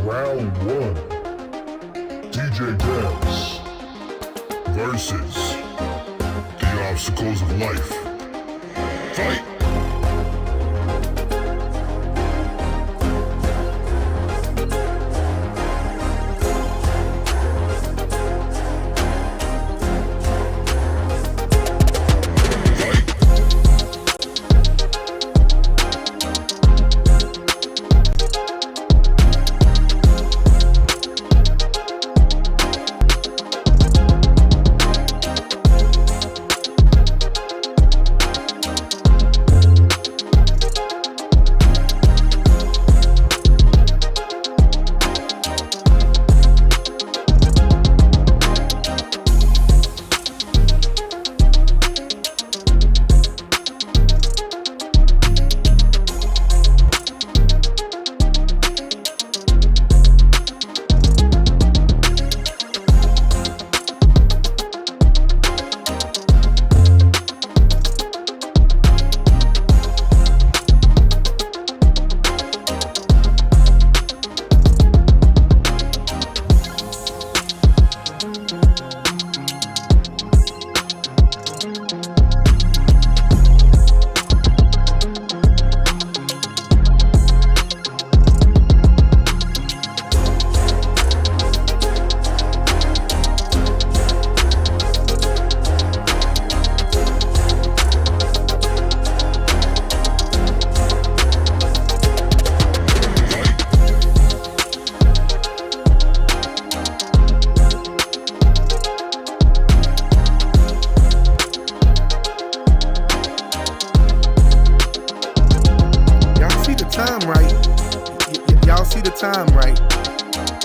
Round one. DJ Dance versus the obstacles of life. Fight! Time right.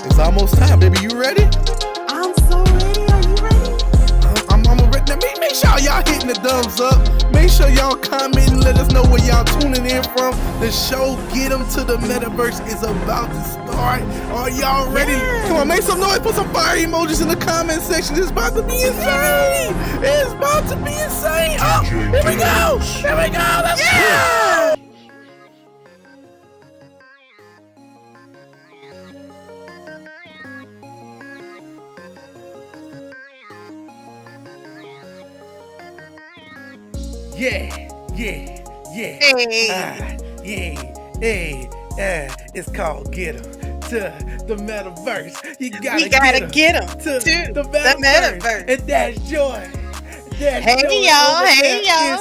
It's almost time, baby. You ready? I'm so ready. Are you ready? I'm ready. Now, make sure y'all hitting the thumbs up. Make sure y'all comment and let us know where y'all tuning in from. The show Get 'Em to the Metaverse is about to start. Are y'all ready? Yeah. Come on, make some noise. Put some fire emojis in the comment section. It's about to be insane. It's about to be insane. Oh, here we go. Here we go. Let's go. Yeah. It's called Get 'Em to the Metaverse. We gotta get 'em to the Metaverse. And that's Joy. Hey, y'all. Hey, y'all.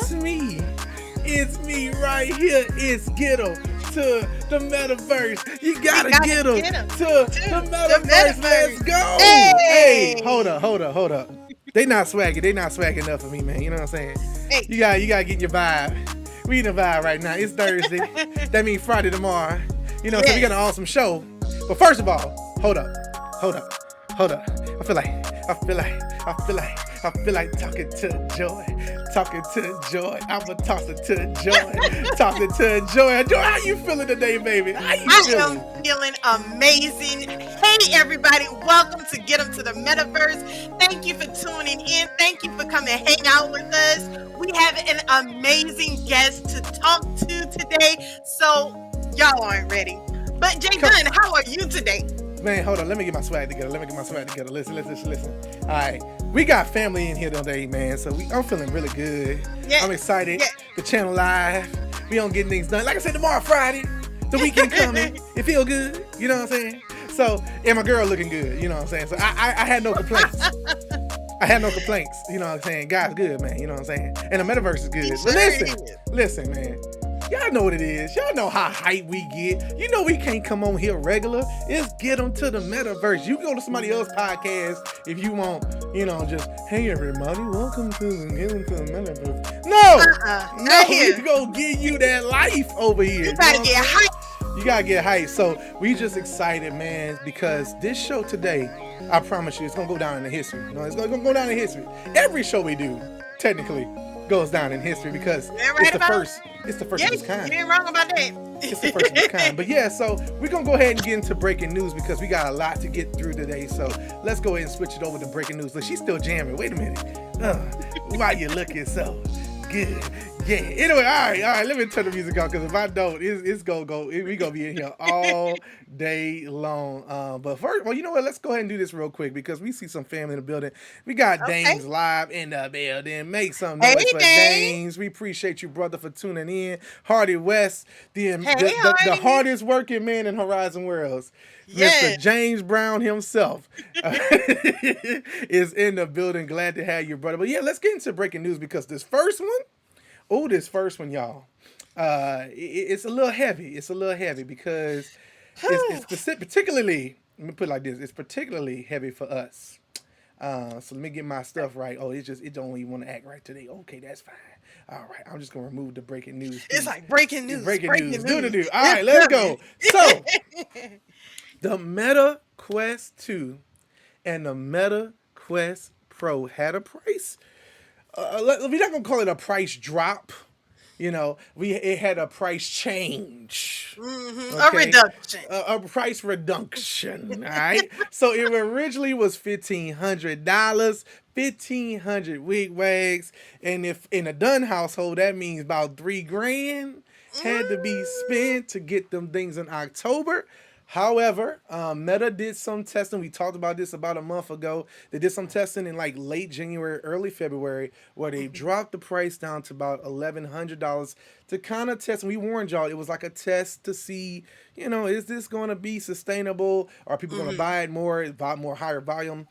It's me right here. It's Get 'Em to the Metaverse. You gotta get 'em to the Metaverse. Let's go. Hey, hold up. They not swagging enough for me, man. You know what I'm saying? Hey. You gotta get in your vibe. We in the vibe right now. It's Thursday. That means Friday tomorrow. You know, so we got an awesome show. But first of all, hold up. I feel like talking to Joy. I'ma toss it to Joy. Joy, how you feeling today, baby? How you feeling? I am feeling amazing. Hey, everybody. Welcome to Get 'Em to the Metaverse. Thank you for tuning in. Thank you for coming and hang out with us. We have an amazing guest to talk to today, so y'all aren't ready. But Jay Dunn, how are you today? Man, hold on. Let me get my swag together. Listen. All right. We got family in here today, man. So I'm feeling really good. Yeah. I'm excited. Yeah. The channel live. We don't get things done. Like I said, tomorrow, Friday. The weekend coming. It feel good. You know what I'm saying? So, and my girl looking good. You know what I'm saying? So I had no complaints. You know what I'm saying? God's good, man. You know what I'm saying? And the Metaverse is good. But listen, man. Y'all know what it is. Y'all know how hype we get. You know we can't come on here regular. It's Get 'Em to the Metaverse. You can go to somebody else's podcast if you want, just, hey everybody, welcome to Get 'Em to the Metaverse. No, we go give you that life over here. You gotta get hype. You gotta get hype. So we just excited, man, because this show today, I promise you, it's gonna go down in the history. It's gonna go down in history. Every show we do, technically, goes down in history because it's the first. It's the first of its kind. You ain't wrong about that. It's the first of its kind. But yeah, so we're going to go ahead and get into breaking news because we got a lot to get through today. So let's go ahead and switch it over to breaking news. Look, she's still jamming. Wait a minute. Why you looking so good? Yeah. Anyway, all right. Let me turn the music on because if I don't, it's gonna go. We gonna be in here all day long. But first, well, you know what? Let's go ahead and do this real quick because we see some family in the building. We got Okay. Dames live in the building. Make some Hey, noise for Dane. Dames. We appreciate you, brother, for tuning in. Hardy West, Hey, the Hardy. hardest working man in Horizon Worlds. Mr. Yes. James Brown himself is in the building. Glad to have you, brother. But yeah, let's get into breaking news because this first one, y'all. It's a little heavy. It's a little heavy because particularly. Let me put it like this. It's particularly heavy for us. So let me get my stuff right. Oh, it don't even want to act right today. Okay, that's fine. All right, I'm just gonna remove the breaking news. It's like breaking news. Breaking news. News. Do. All right, let's go. So the Meta Quest 2 and the Meta Quest Pro had a price. We're not gonna call it a price drop. You know, it had a price change. Mm-hmm. Okay? A reduction. A price reduction. All right. So it originally was $1,500, 1,500 wigwags, and if in a Dunn household that means about $3,000 had to be spent to get them things in October. However, Meta did some testing. We talked about this about a month ago. They did some testing in like late January, early February, where they dropped the price down to about $1,100 to kind of test. And we warned y'all, it was like a test to see, is this going to be sustainable? Are people going to buy it more higher volume?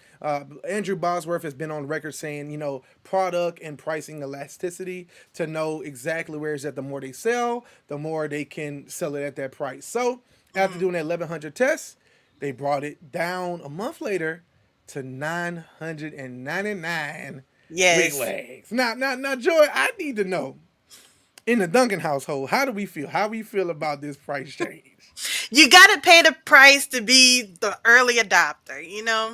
Andrew Bosworth has been on record saying, product and pricing elasticity to know exactly where it's at. The more they sell, the more they can sell it at that price. So, after doing that 1,100 tests, they brought it down a month later to 999 wigwags. Now, Joy, I need to know, in the Duncan household, how do we feel? How we feel about this price change? You got to pay the price to be the early adopter,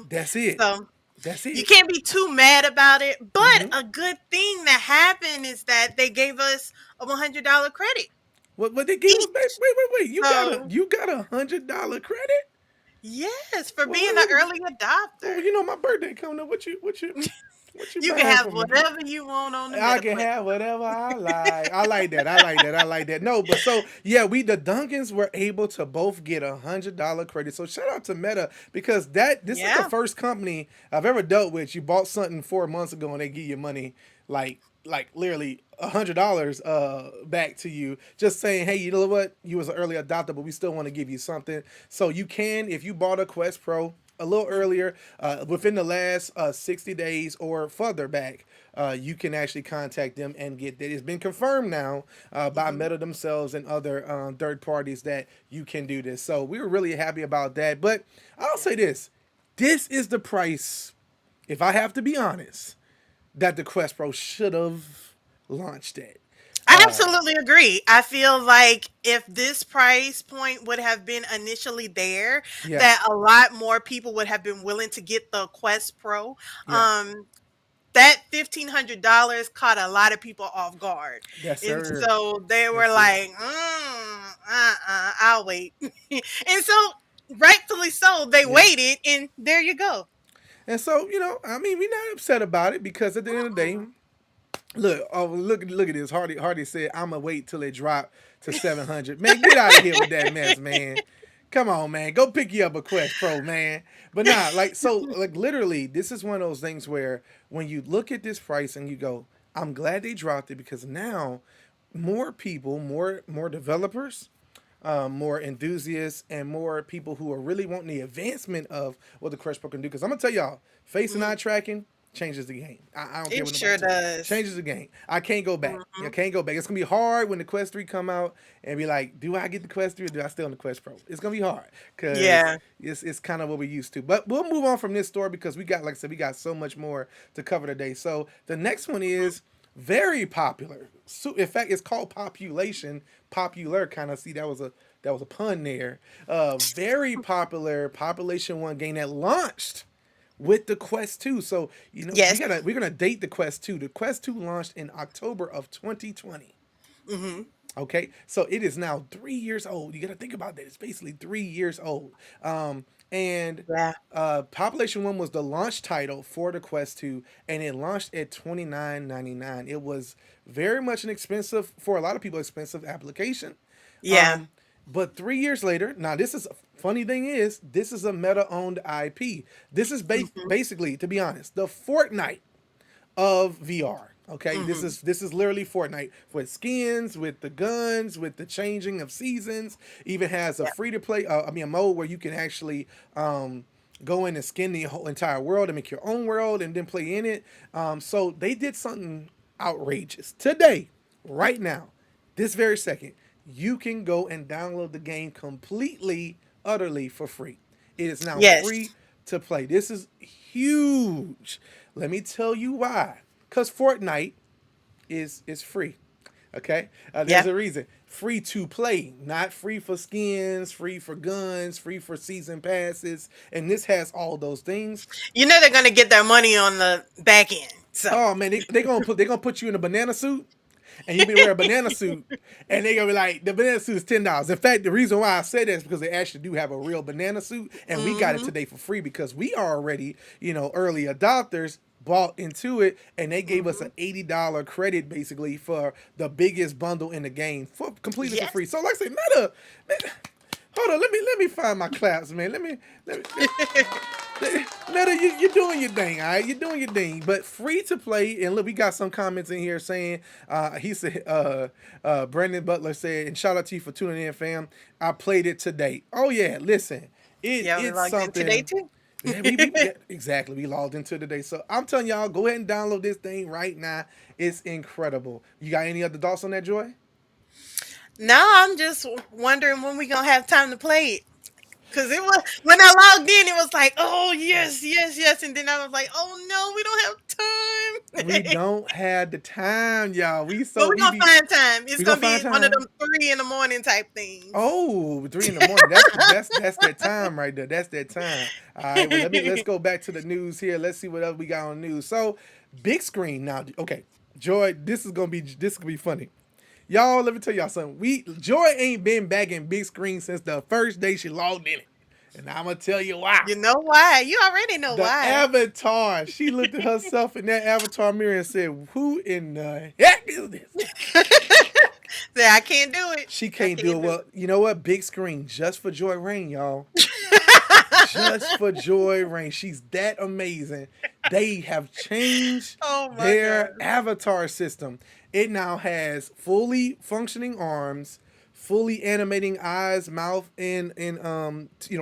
That's it. So that's it. You can't be too mad about it. But a good thing that happened is that they gave us a $100 credit. What they gave us? Wait! You got $100 credit? Yes, for being an early adopter. Well, my birthday coming up. What you You can have whatever you want on the I can have whatever I like. I like that. No, but so yeah, the Duncans were able to both get $100 credit. So shout out to Meta because this is the first company I've ever dealt with. You bought something 4 months ago and they give you money like literally $100 back to you, just saying, hey, you know what, you was an early adopter, but we still want to give you something. So you can, if you bought a Quest Pro a little earlier, within the last 60 days or further back, you can actually contact them and get that. It's been confirmed now by Meta themselves and other third parties that you can do this. So we were really happy about that. But I'll say this is the price, if I have to be honest, that the Quest Pro should have launched at. I absolutely agree. I feel like if this price point would have been initially there, that a lot more people would have been willing to get the Quest Pro. That $1,500 caught a lot of people off guard. Yes, and sir. So they were like, I'll wait. And so rightfully so, they waited, and there you go. And so, we're not upset about it because at the end of the day, look at this. Hardy said, I'm going to wait till it drop to 700. Man, get out of here with that mess, man. Come on, man. Go pick you up a Quest Pro, man. But literally, this is one of those things where when you look at this price and you go, I'm glad they dropped it because now more people, more developers, more enthusiasts, and more people who are really wanting the advancement of what the Quest Pro can do. Because I'm going to tell y'all, face and eye tracking changes the game. I don't care what nobody does. Changes the game. I can't go back. I can't go back. It's going to be hard when the Quest 3 come out and be like, do I get the Quest 3 or do I stay on the Quest Pro? It's going to be hard because it's kind of what we're used to. But we'll move on from this story because we got so much more to cover today. So the next one is very popular. So, in fact, it's called Population. Popular, kind of see that was a pun there. Very popular Population 1 game that launched with the Quest 2. So, we're gonna date the Quest 2. The Quest 2 launched in October of 2020. Okay, so it is now 3 years old. You got to think about that. It's basically 3 years old. And Yeah. Population One was the launch title for the Quest 2, and it launched at $29.99. It was very much an expensive, for a lot of people, expensive application. Yeah. Um, but 3 years later, now this is funny thing is this is a Meta owned IP. This is Hmm. basically, to be honest, the Fortnite of VR. Okay, this Hmm. is this is literally Fortnite with skins, with the guns, with the changing of seasons. Even has a Yeah. free to play, a mode where you can actually go in and skin the whole entire world and make your own world and then play in it. So they did something outrageous today, right now, this very second. You can go and download the game completely, utterly for free. It is now Yes. free to play. This is huge. Let me tell you why. Because Fortnite is free. Okay, there's Yeah. a reason. Free to play, not free for skins, free for guns, free for season passes, and this has all those things. You know they're gonna get their money on the back end. So Oh man, they gonna put you in a banana suit, and you be wearing a banana suit, and they gonna be like, the banana suit is $10. In fact, the reason why I say that is because they actually do have a real banana suit, and we got it hmm today for free because we are already, early adopters, bought into it, and they gave us hmm an $80 credit basically for the biggest bundle in the game for completely for yes. free. So like I say, man, hold on, let me find my claps, man. Meta, you're doing your thing, all right? You're doing your thing, but free to play. And look, we got some comments in here saying, he said, Brandon Butler said, and shout out to you for tuning in, fam. I played it today. Oh yeah, listen, Yeah, we it's logged in today something. too. Yeah, yeah, exactly. We logged into it today, so I'm telling y'all, go ahead and download this thing right now. It's incredible. You got any other thoughts on that, Joy? No, I'm just wondering when we gonna have time to play it. Cause it was when I logged in, it was like, oh yes, yes, yes, and then I was like, oh no, we don't We have time. don't have the time, y'all. We But so we're we gonna be find time. It's we gonna gonna find be one of time. them 3 in the morning type things. Oh, 3 in the morning. That's that time right there. That's that time. All right. Well, let's go back to the news here. Let's see what else we got on the news. So, big screen now. Okay, Joy, this is gonna be funny. Y'all, let me tell y'all something. Joy ain't been back in big screen since the first day she logged in it, and I'm gonna tell you why. You know why? You already know The why. avatar. She looked at herself in that avatar mirror and said, "Who in the heck is this?" Say I can't do it. She I can't do can't it. do Well, you know what? Big screen just for Joy Rain, y'all. it. Just for Joy Rain. She's that amazing. They have changed Oh my god. their avatar system. It now has fully functioning arms, fully animating eyes, mouth, and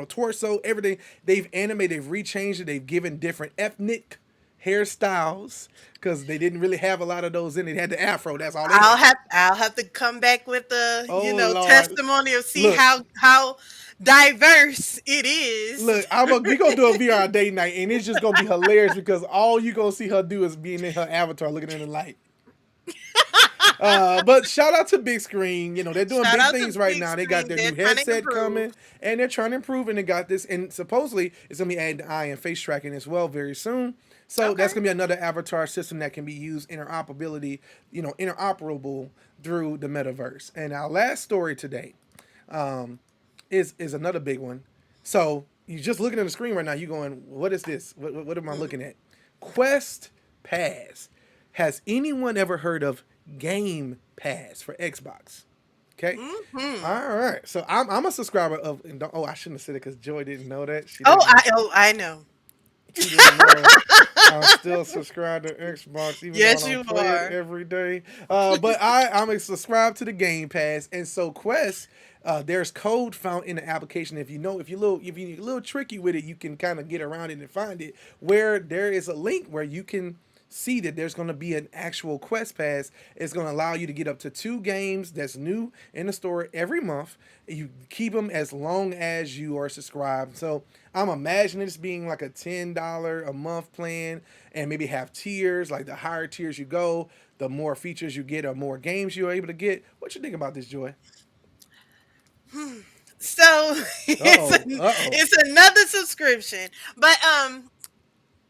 torso, everything. They've animated, they've rechanged it, they've given different ethnic hairstyles because they didn't really have a lot of those in it. They had the afro, that's all they had. I'll have to come back with the Oh Lord. testimony of see Look, how diverse it is. Look, we gonna do a VR date night, and it's just gonna be hilarious because all you gonna see her do is being in her avatar, looking in the light. But shout out to Big Screen. They're doing Shout big out to things right Big now. They got Screen. their They're new trying to headset improve. coming, and they're trying to improve. And they got this, and supposedly it's gonna be adding eye and face tracking as well very soon. So that's Okay. gonna be another avatar system that can be used interoperable through the metaverse. And our last story today is another big one. So you're just looking at the screen right now. You going, what is this? What am I looking at? Quest Pass. Has anyone ever heard of Game Pass for Xbox? Okay. Hmm. All right. So I'm a subscriber of. And oh, I shouldn't have said it because Joy didn't know that. She Oh, didn't. I know. She didn't know. I'm still subscribed to Xbox, even though I Yes, you don't play it are. every day. But I'm a subscribed to the Game Pass, and so Quest. There's code found in the application. If you're a little tricky with it, you can kind of get around it and find it. Where there is a link where you can see that there's going to be an actual Quest Pass. It's going to allow you to get up to 2 games that's new in the store every month. You keep them as long as you are subscribed. So I'm imagining this being like a $10 a month plan, and maybe have tiers. Like the higher tiers you go, the more features you get or more games you're able to get. What you think about this, Joy? So Uh oh. Uh oh. it's another subscription, but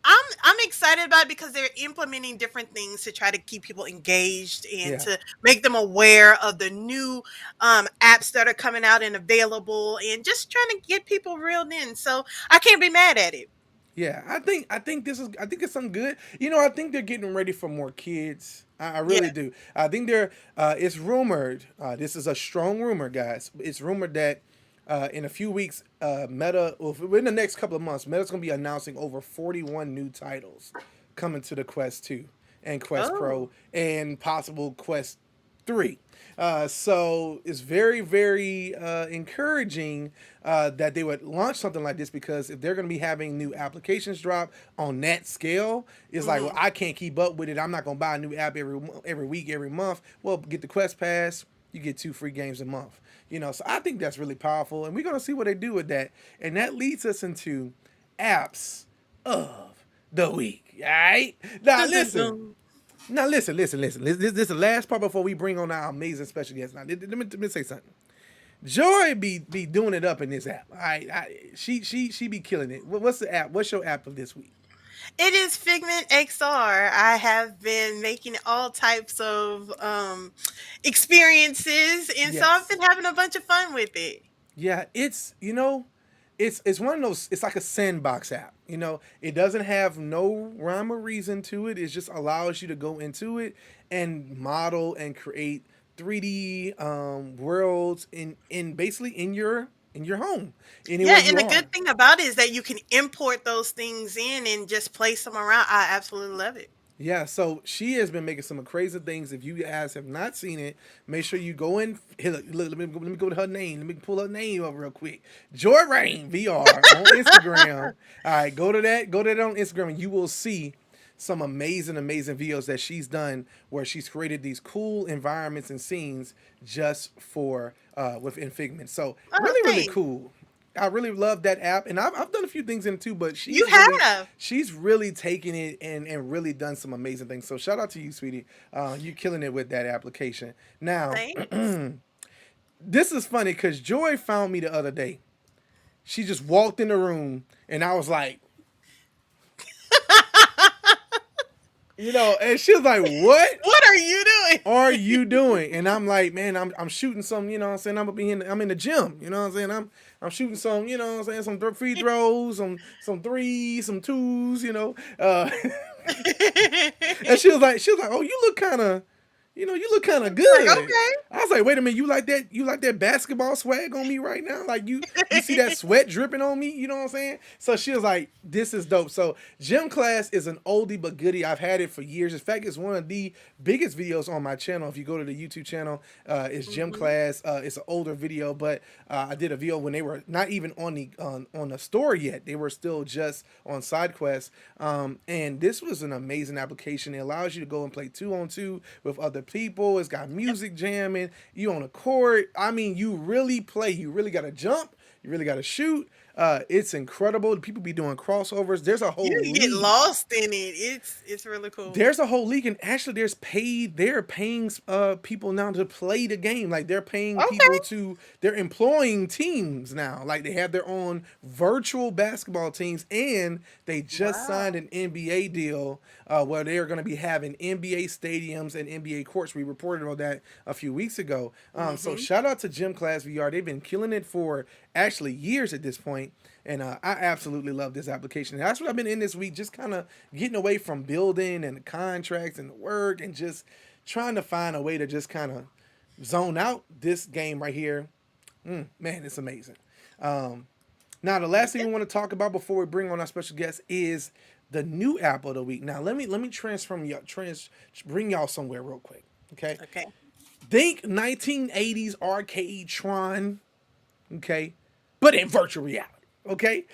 I'm excited about it because they're implementing different things to try to keep people engaged and Yeah. to make them aware of the new apps that are coming out and available, and just trying to get people reeled in. So I can't be mad at it. Yeah, I think it's something good. You know, I think they're getting ready for more kids. I Yeah. really do. I think they're. It's rumored. This is a strong rumor, guys. It's rumored that in a few weeks, Meta, well, in the next couple of months, Meta's going to be announcing over 41 new titles coming to the Quest 2 and Quest Oh. Pro and possible Quest 3. So it's very, very encouraging that they would launch something like this, because if they're going to be having new applications drop on that scale, it's like, well, Hmm. I can't keep up with it. I'm not going to buy a new app every week, every month. Well, get the Quest Pass, you get 2 free games a month. You know, so I think that's really powerful, and we're going to see what they do with that. And that leads us into apps of the week. All right? Now, Dun, dun, listen. dun. Listen. This is the last part before we bring on our amazing special guest. Now, let me say something. Joy be doing it up in this app. All right, she be killing it. What's the app? What's your app of this week? It is Figment XR. I have been making all types of experiences, and so I've Yes. been having a bunch of fun with it. Yeah, it's one of those. It's like a sandbox app. You know, it doesn't have no rhyme or reason to it. It just allows you to go into it and model and create 3D worlds in basically in your home, anywhere Yeah, you and the are. good thing about it is that you can import those things in and just place them around. I absolutely love it. Yeah, so she has been making some crazy things. If you guys have not seen it, make sure you go in. Here, look, let me go to her name. Let me pull her name up real quick. Joy Rain VR on Instagram. All right, go to that. Go to that on Instagram, and you will see some amazing, amazing videos that she's done where she's created these cool environments and scenes just for within Figment. So Oh, really, really thanks. cool. I really love that app, and I've done a few things in it too. But You have. she's really taken it and really done some amazing things. So shout out to you, sweetie. You're killing it with that application. Now, Thanks. this is funny because Joy found me the other day. She just walked in the room, and I was like, you know, and she was like, "What What are you doing? are you doing?" And I'm like, "Man, I'm shooting some. You know, what I'm saying I'm in the gym. You know, what I'm saying I'm shooting some. You know, what I'm saying some free throws, some threes, some twos. You know." And she was like, "Oh, you look kind of, you know, you look kind of Like, good." okay. I was like, "Wait a minute, you like that basketball swag on me right now? Like you see that sweat dripping on me? You know what I'm saying?" So she was like, "This is dope." So gym class is an oldie but goodie. I've had it for years. In fact, it's one of the biggest videos on my channel. If you go to the YouTube channel, it's gym Hmm. class. It's an older video, but I did a video when they were not even on the store yet. They were still just on SideQuest. And this was an amazing application. It allows you to go and play 2-on-2 with other people. It's got music jamming. You on a court. I mean, you really play. You really got to jump. You really got to shoot. It's incredible. People be doing crossovers. There's a whole You get league. lost in it. It's really cool. There's a whole league, and actually, they're paying people now to play the game. Like they're paying Okay. people to. They're employing teams now. Like they have their own virtual basketball teams, and they just signed Wow. an NBA deal where they are going to be having NBA stadiums and NBA courts. We reported on that a few weeks ago. So Hmm. shout out to Gym Class VR. They've been killing it for actually years at this point. And I absolutely love this application. That's what I've been in this week, just kind of getting away from building and the contracts and the work and just trying to find a way to just kind of zone out. This game right here. Man, it's amazing. Now, the last thing we want to talk about before we bring on our special guest is the new app of the week. Now, let me bring y'all somewhere real quick. Okay, Okay. think 1980s arcade Tron. Okay, but in virtual reality. Okay,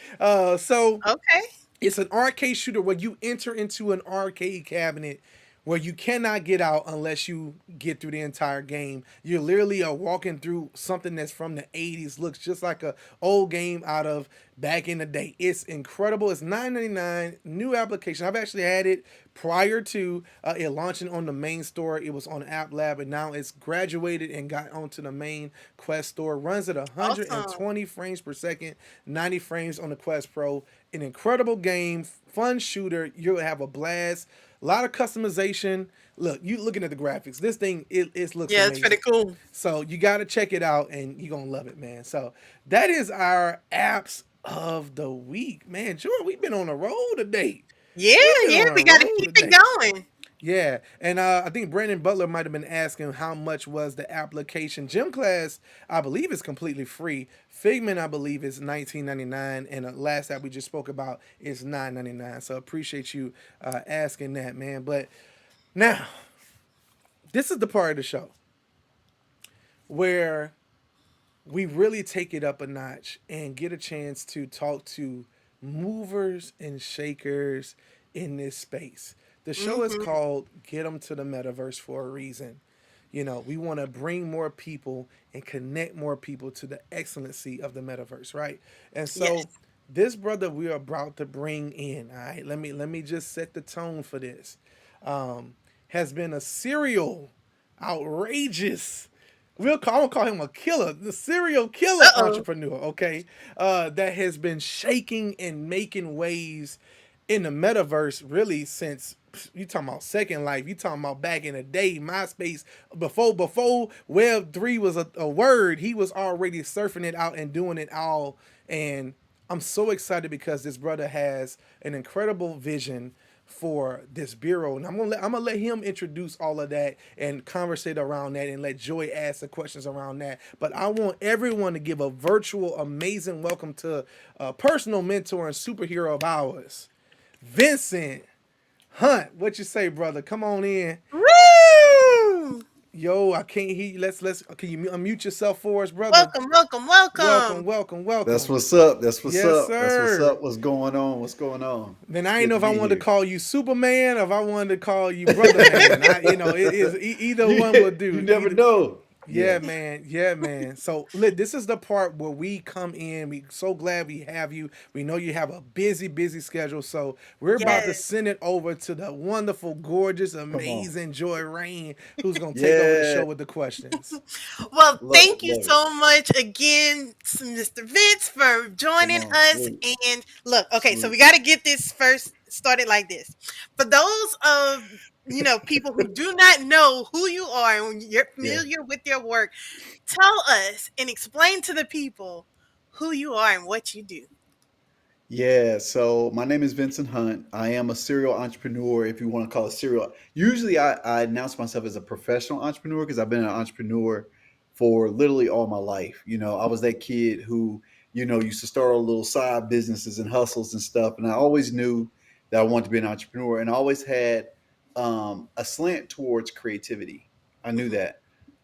so Okay. it's an arcade shooter where you enter into an arcade cabinet where you cannot get out unless you get through the entire game. You literally are walking through something that's from the 80s, looks just like a old game out of back in the day. It's incredible. It's $9.99, new application. I've actually had it prior to it launching on the main store. It was on App Lab, and now it's graduated and got onto the main Quest store. Runs at Awesome. 120 frames per second, 90 frames on the Quest Pro. An incredible game, fun shooter. You'll have a blast. A lot of customization. Look, you looking at the graphics. This thing, it looks Yeah, it's pretty amazing. cool. So you got to check it out, and you're gonna love it, man. So that is our apps of the week, man. Jordan, we've been on a roll today. Yeah, We've been yeah, on a we got to roll keep it today. going. Yeah, and I think Brandon Butler might have been asking how much was the application. Gym Class, I believe, is completely free. Figment, I believe, is $19.99, and the last app we just spoke about is $9.99. So appreciate you asking that, man. But now, this is the part of the show where we really take it up a notch and get a chance to talk to movers and shakers in this space. The show is Hmm. called Get 'em to the Metaverse for a reason. You know, we want to bring more people and connect more people to the excellency of the metaverse, right? And Yes. so this brother we are about to bring in, all right, let me just set the tone for this. Has been a serial outrageous, I'm gonna call him a killer, the serial killer Uh-oh. entrepreneur, okay, that has been shaking and making waves in the metaverse really since, you talking about Second Life, you talking about back in the day, MySpace, before Web 3 was a word, he was already surfing it out and doing it all. And I'm so excited because this brother has an incredible vision for this bureau, and I'm gonna let him introduce all of that and conversate around that, and let Joy ask the questions around that. But I want everyone to give a virtual amazing welcome to a personal mentor and superhero of ours, Vincent Hunt. What you say, brother? Come on in. Woo! Yo, I can't hear you. Let's. Can you unmute yourself for us, brother? Welcome, welcome, Welcome, welcome. welcome, That's welcome. what's up. That's what's Yes, up. That's what's sir. up. What's going on? What's going on? Then I didn't Good know to if I be wanted to here. call you Superman or if I wanted to call you Brother Man. It is either one will You do. never know. Yeah, Yes. man. Yeah, man. So, look, this is the part where we come in. We so glad we have you. We know you have a busy, busy schedule. So, we're about to Yes. send it over to the wonderful, gorgeous, Come on. amazing Joy Rain, who's going to take over the Yeah. show with the questions. Well, Love it. thank you Love it. so much again, Mr. Vince, for Come joining on. us. Sweet. And look, okay, so Sweet. we got to get this first started like this. For those of people who do not know who you are and you're Yeah. familiar with your work, tell us and explain to the people who you are and what you do. Yeah, so my name is Vincent Hunt. I am a serial entrepreneur, if you want to call it serial. Usually I announce myself as a professional entrepreneur because I've been an entrepreneur for literally all my life. I was that kid who, used to start all little side businesses and hustles and stuff. And I always knew that I wanted to be an entrepreneur, and I always had a slant towards creativity. I knew Hmm. that.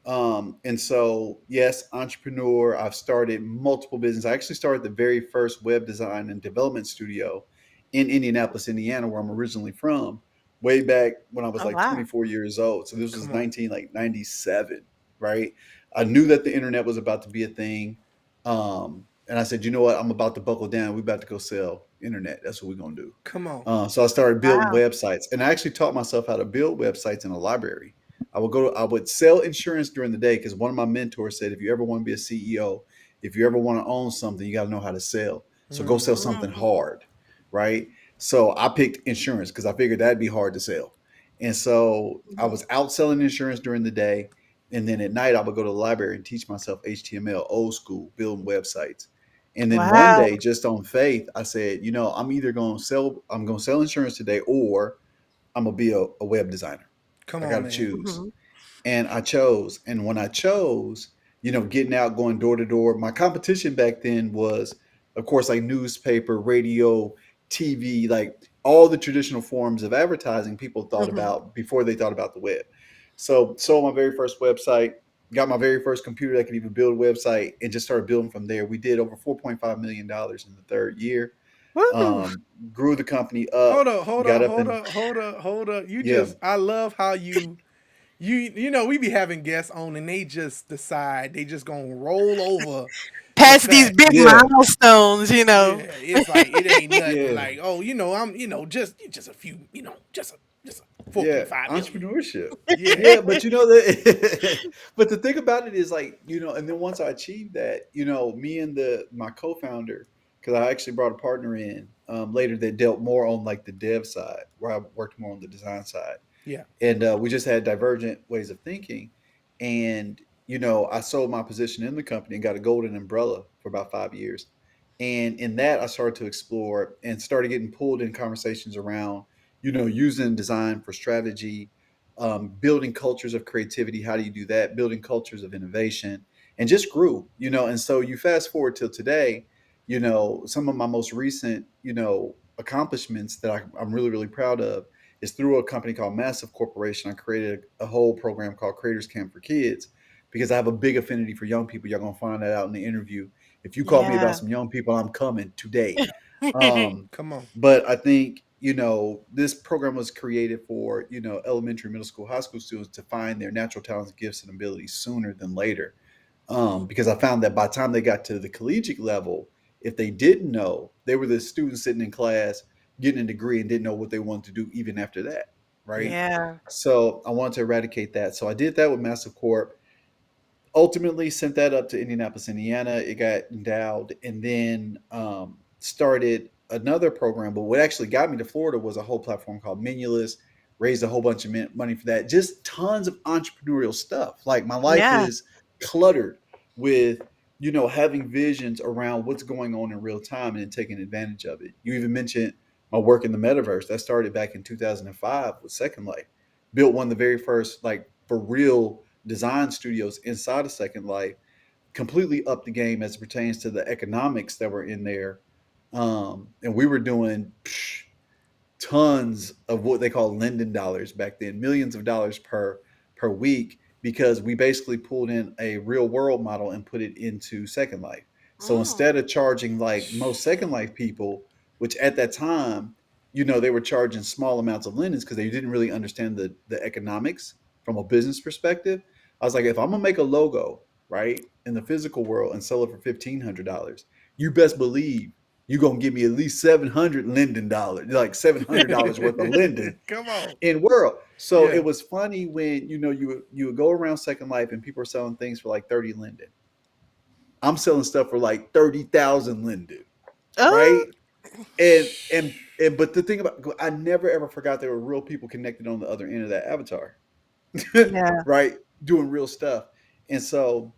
And so, yes, entrepreneur. I've started multiple businesses. I actually started the very first web design and development studio in Indianapolis, Indiana, where I'm originally from, way back when I was Oh, like wow. 24 years old. So this was Come on. 1997, right? I knew that the internet was about to be a thing. And I said, you know what? I'm about to buckle down. We about to go sell internet. That's what we're gonna do. Come on. So I started building Wow. websites, and I actually taught myself how to build websites in a library. I would sell insurance during the day because one of my mentors said, if you ever want to be a CEO, if you ever want to own something, you got to know how to sell. So go sell Mm-hmm. something Hmm. hard, right? So I picked insurance because I figured that'd be hard to sell. And so I Hmm. was out selling insurance during the day. And then at night, I would go to the library and teach myself HTML, old school, building websites. And then one Wow. day, just on faith, I said, I'm going to sell insurance today, or I'm going to be a web designer. Come I got on, to man. choose. Hmm. And I chose. And when I chose, getting out, going door to door, my competition back then was, of course, like newspaper, radio, TV, like all the traditional forms of advertising people thought Hmm. about before they thought about the web. So, sold my very first website, got my very first computer that could even build a website, and just started building from there. We did over $4.5 million in the third year. Woo. Grew the company Hold up, up, hold got up, up hold and up, hold up, hold up. You yeah, just, I love how you know, we be having guests on and they just decide they just gonna roll over the Past these fact. big yeah, milestones, you know. Yeah, it's like it ain't nothing. yeah, Like, oh, you know, I'm, you know, just a few, you know, just a yeah, 4.5 million. entrepreneurship. Yeah. Yeah, but you know that but the thing about it is like, and then once I achieved that, me and the my co-founder, because I actually brought a partner in later that dealt more on like the dev side, where I worked more on the design side. Yeah. And we just had divergent ways of thinking. And I sold my position in the company and got a golden umbrella for about 5 years. And in that, I started to explore and started getting pulled in conversations around using design for strategy, building cultures of creativity. How do you do that? Building cultures of innovation, and just grew. And so you fast forward till today. Some of my most recent accomplishments that I'm really really proud of is through a company called Massive Corporation. I created a whole program called Creators Camp for Kids because I have a big affinity for young people. You're gonna find that out in the interview. If you call me about Yeah. some young people, I'm coming today. Um, Come on. but I think this program was created for elementary, middle school, high school students to find their natural talents, gifts, and abilities sooner than later. Because I found that by the time they got to the collegiate level, if they didn't know, they were the students sitting in class getting a degree and didn't know what they wanted to do even after that, right? Yeah. So I wanted to eradicate that. So I did that with Massive Corp. Ultimately sent that up to Indianapolis, Indiana. It got endowed, and then started another program. But what actually got me to Florida was a whole platform called Menulous. Raised a whole bunch of money for that. Just tons of entrepreneurial stuff. Like my life Yeah. is cluttered with having visions around what's going on in real time and then taking advantage of it. You even mentioned my work in the metaverse that started back in 2005 with Second Life. Built one of the very first like for real design studios inside of Second Life, completely up the game as it pertains to the economics that were in there. And we were doing tons of what they call Linden dollars back then, millions of dollars per week, because we basically pulled in a real world model and put it into Second Life. So Mm. instead of charging like most Second Life people, which at that time, they were charging small amounts of lindens because they didn't really understand the economics from a business perspective. I was like, if I'm gonna make a logo, right, in the physical world and sell it for $1,500, you best believe you're gonna give me at least $700 like $700 worth of linden Come on. in world. So Yeah. it was funny when you would go around Second Life and people are selling things for like 30 linden. I'm selling stuff for like 30,000 linden, Oh, right? And but the thing about, I never ever forgot there were real people connected on the other end of that avatar, yeah. right? Doing real stuff. And so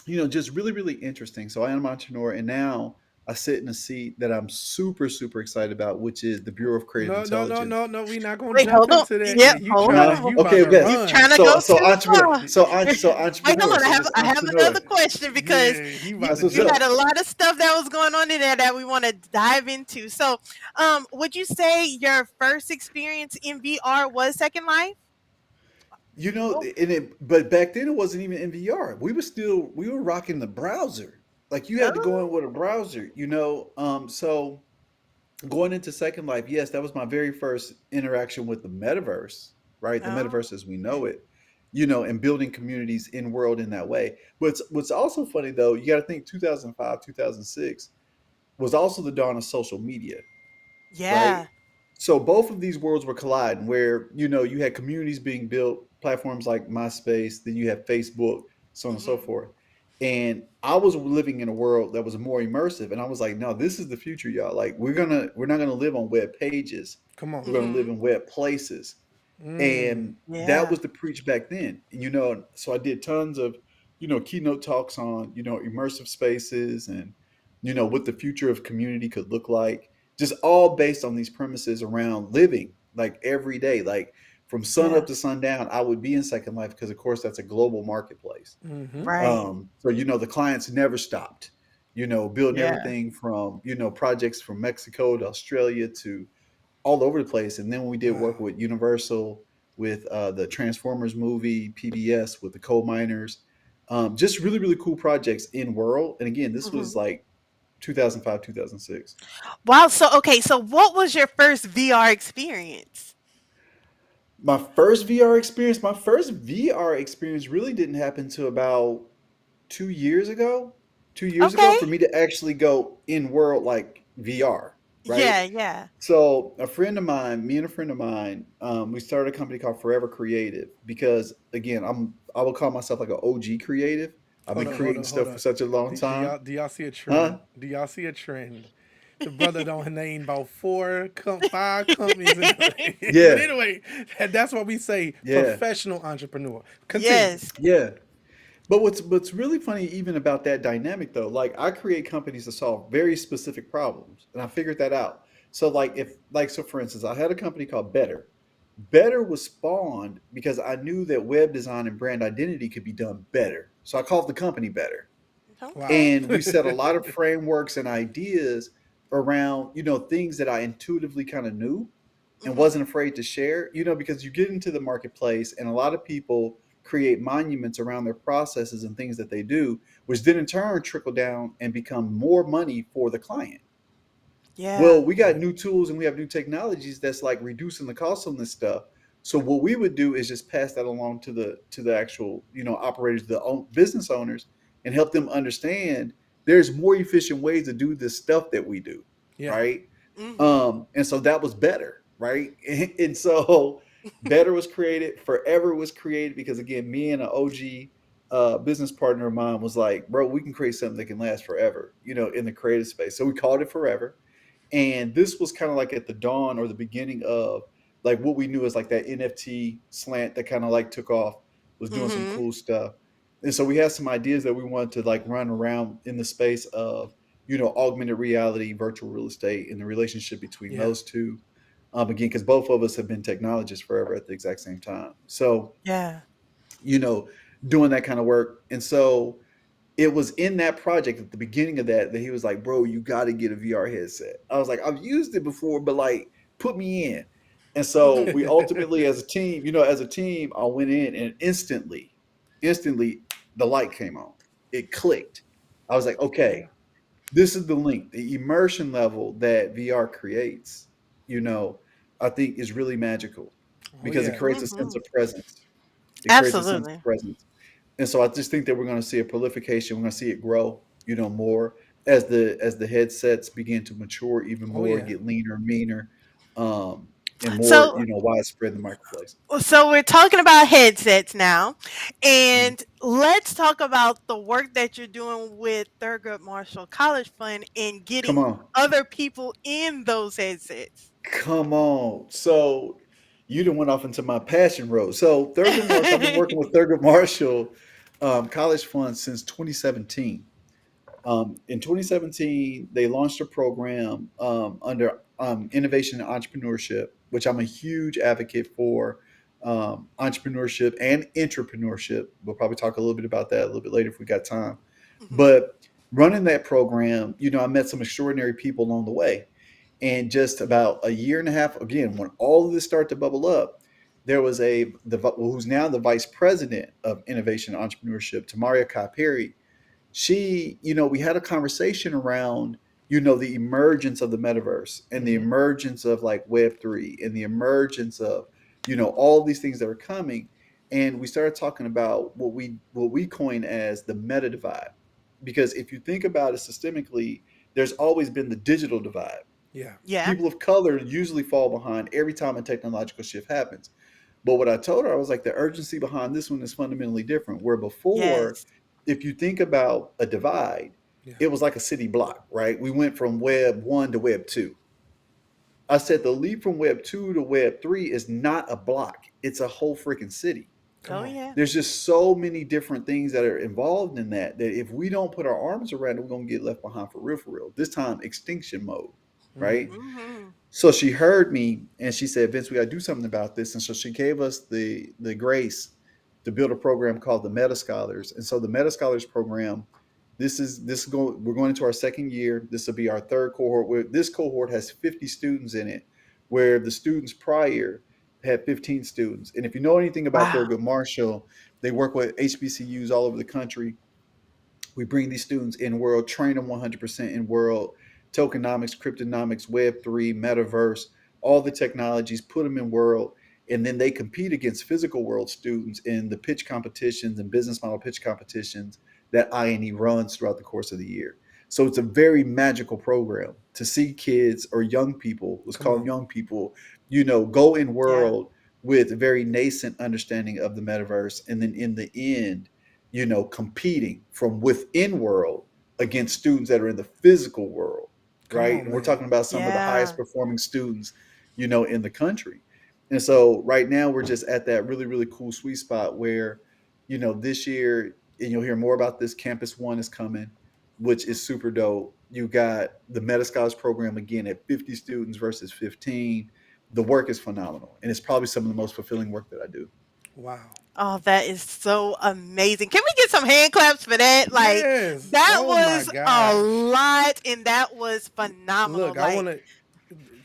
just really, really interesting. So I am an entrepreneur, and now I sit in a seat that I'm super, super excited about, which is the Bureau of Creative No, no, no, Intelligence. no, no. We not gonna Wait, jump hold on. into that Yep, yet. You hold trying to, No, on. you okay, about to yes. You run. trying to go So too entrepreneur, far. so Wait, hold entrepreneur, on. so just I have entrepreneur. another question because Yeah, he you about That's to what's you jump. had up. a lot of stuff that was going on in there that we want to dive into. So, would you say your first experience in VR was Second Life? Oh, But back then it wasn't even in VR. We were rocking the browser. Like you had to go oh, in with a browser. So going into Second Life, yes, that was my very first interaction with the metaverse, right? The oh, metaverse as we know it, and building communities in world in that way. But what's also funny though, you got to think 2005, 2006 was also the dawn of social media, right? yeah. So both of these worlds were colliding where, you had communities being built, platforms like MySpace, then you had Facebook, so on and so Hmm. forth. And I was living in a world that was more immersive. And I was like, no, this is the future, y'all. Like we're not gonna live on web pages. Come on. We're gonna live Hmm. in web places. Mm. And that Yeah. was the preach back then. So I did tons of, keynote talks on, immersive spaces and, what the future of community could look like, just all based on these premises around living like every day, like from sun Yeah. up to sundown. I would be in Second Life because, of course, that's a global marketplace. Mm-hmm. Right. So the clients never stopped. Building Yeah. everything from projects from Mexico to Australia to all over the place. And then when we did Wow. work with Universal, with the Transformers movie, PBS, with the coal miners, just really really cool projects in world. And again, this was Hmm. like 2005, 2006. Wow. So okay. So what was your first VR experience? My first VR experience really didn't happen to about 2 years ago. 2 years ago Okay. for me to actually go in world like VR, right? Yeah. Yeah. So a friend of mine, me and a friend of mine, we started a company called Forever Creative because again, I would call myself like an OG creative. I've been Hold on, hold creating on, hold stuff for on. such a long Do time. y'all see a Huh? trend? Do y'all see a trend? The brother don't name about five companies in but Yeah. anyway, that's what we say Yeah. professional entrepreneur. Continue. Yes. Yeah. But what's really funny even about that dynamic though, like I create companies to solve very specific problems, and I figured that out. So like if like so for instance, I had a company called Better. Better was spawned because I knew that web design and brand identity could be done better. So I called the company Better. Okay. Wow. And we set a lot of frameworks and ideas around, things that I intuitively kind of knew and Mhm. wasn't afraid to share, because you get into the marketplace and a lot of people create monuments around their processes and things that they do, which then in turn trickle down and become more money for the client. Yeah. Well, we got new tools and we have new technologies that's like reducing the cost on this stuff. So what we would do is just pass that along to the actual, operators, business owners, and help them understand there's more efficient ways to do this stuff that we do, Yeah. right? Mhm. And so that was better, right? And so better was created, forever was created because again, me and an OG business partner of mine was like, bro, we can create something that can last forever, in the creative space. So we called it Forever, and this was kind of like at the dawn or the beginning of like what we knew as like that NFT slant that kind of like took off, was doing some Mhm. cool stuff. And so we had some ideas that we wanted to like run around in the space of, augmented reality, virtual real estate, and the relationship between Yeah. those two. Again, because both of us have been technologists forever at the exact same time. So, Yeah. you know, doing that kind of work. And so it was in that project at the beginning of that he was like, "Bro, you got to get a VR headset." I was like, "I've used it before, but like, put me in." And so we ultimately, as a team, I went in and instantly, the light came on. It clicked. I was like, Yeah. "Okay, this is the link, the immersion level that VR creates." You know, I think is really magical Oh because it yeah. creates a sense Mhm. of presence. It creates a sense of Absolutely. presence. And so I just think that we're going to see a prolification. We're going to see it grow, more as the headsets begin to mature even Oh more, yeah. get leaner and meaner, and more, So widespread in the marketplace. we're talking about headsets now, Mhm. and let's talk about the work that you're doing with Thurgood Marshall College Fund and Come getting on, other people in those headsets. come on. So you done went off into my passion road. So Thurgood Marshall, I've been working with Thurgood Marshall College Fund since 2017. In 2017, they launched a program under innovation and entrepreneurship, which I'm a huge advocate for entrepreneurship and entrepreneurship. We'll probably talk a little bit about that a little bit later if we got time. Mhm. But running that program, I met some extraordinary people along the way. And just about a year and a half, again, when all of this started to bubble up, there was who's now the vice president of innovation and entrepreneurship, Tamaria Kai Perry. She, we had a conversation around, the emergence of the metaverse and the Hmm. emergence of like Web3 and the emergence of, all these things that are coming. And we started talking about what we coin as the meta divide. Because if you think about it systemically, there's always been the digital divide. Yeah. Yeah. People of color usually fall behind every time a technological shift happens. But what I told her, I was like, the urgency behind this one is fundamentally different. Where before, Yes. if you think about a divide, Yeah. it was like a city block, right? We went from Web 1 to Web 2. I said the leap from Web 2 to Web 3 is not a block, it's a whole freaking city. Come Oh on. yeah. There's just so many different things that are involved in that if we don't put our arms around it, we're going to get left behind for real, for real. This time, extinction mode, right? Hmm. Mhm. So she heard me and she said, "Vince, we got to do something about this." And so she gave us the grace to build a program called the Meta Scholars. And so the Meta Scholars program, we're going into our second year. This will be our third cohort. This cohort has 50 students in it, where the students prior had 15 students. And if you know anything about Wow. Thurgood Marshall, they work with HBCUs all over the country. We bring these students in world, train them 100% in world, tokenomics, cryptonomics, Web3, Metaverse, all the technologies, put them in world, and then they compete against physical world students in the pitch competitions and business model pitch competitions that INE runs throughout the course of the year. So it's a very magical program to see kids or young people, let's Come call them on. young people, go in Yeah. world with a very nascent understanding of the metaverse. And then in the end, competing from within world against Hmm. students that are in the physical world, Come right? on, And we're man. talking about some of the highest Yeah. performing students, in the country. And so right now we're just at that really, really cool sweet spot where, this year, and you'll hear more about this, Campus One is coming, which is super dope. You got the Meta Scholars program again at 50 students versus 15. The work is phenomenal. And it's probably some of the most fulfilling work that I do. Wow. Oh, that is so amazing. Can we get some hand claps for that? Like, Yes. that Oh my was a gosh. lot and that was phenomenal. Look, I Like, want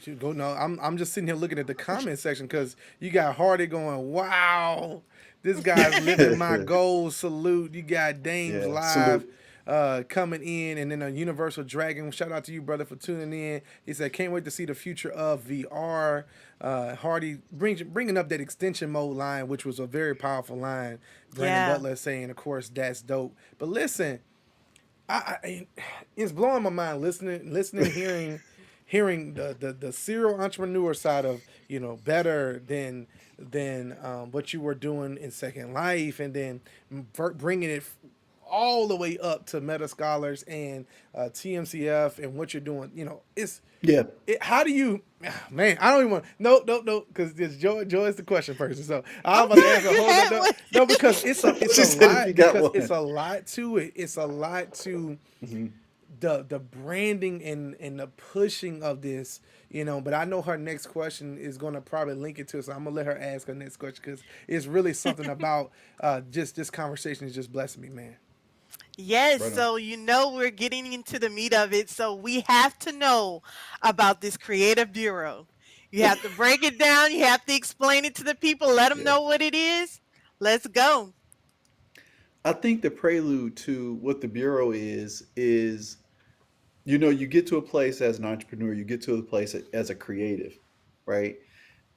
to go. No, I'm just sitting here looking at the comment section because you got Hardy going, wow, this guy's living my goals. Salute. You got Dames Yeah. live Salute. coming in, and then a Universal Dragon. Shout out to you, brother, for tuning in. He said, can't wait to see the future of VR. Hardy bringing up that extension mode line, which was a very powerful line. Brandon yeah. Butler saying, of course, that's dope. But listen, I it's blowing my mind listening, hearing the serial entrepreneur side of better than what you were doing in Second Life, and then bringing it all the way up to Meta Scholars and TMCF and what you're doing. It's Yeah. how do you, man? I don't even want. No, no, no, because it's Joy. Joy is the question person. So I'm Oh, about to good. ask a You whole had nother. one. No, because it's She a said if you lot. got Because it's one. a lot to it. It's a lot to Mhm. the branding and the pushing of this. But I know her next question is going to probably link it to it, so I'm gonna let her ask her next question because it's really something about just this conversation is just blessing me, man. Yes, Right on. so we're getting into the meat of it. So we have to know about this creative bureau. You have to break it down, you have to explain it to the people, let them Yeah. know what it is. Let's go. I think the prelude to what the Bureau is, you get to a place as an entrepreneur, you get to a place as a creative, right?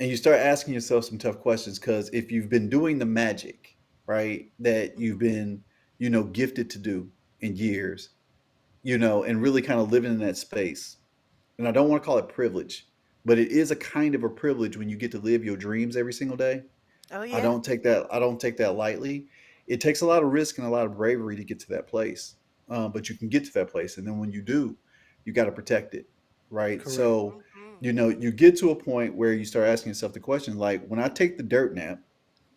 And you start asking yourself some tough questions because if you've been doing the magic, right, that you've Mhm. been, gifted to do in years, and really kind of living in that space, and I don't want to call it privilege, but it is a kind of a privilege when you get to live your dreams every single day. Oh I yeah. don't take that. I don't take that lightly. It takes a lot of risk and a lot of bravery to get to that place, but you can get to that place, and then when you do, you got to protect it, right? Correct. So, Mhm. you get to a point where you start asking yourself the question, like, when I take the dirt nap,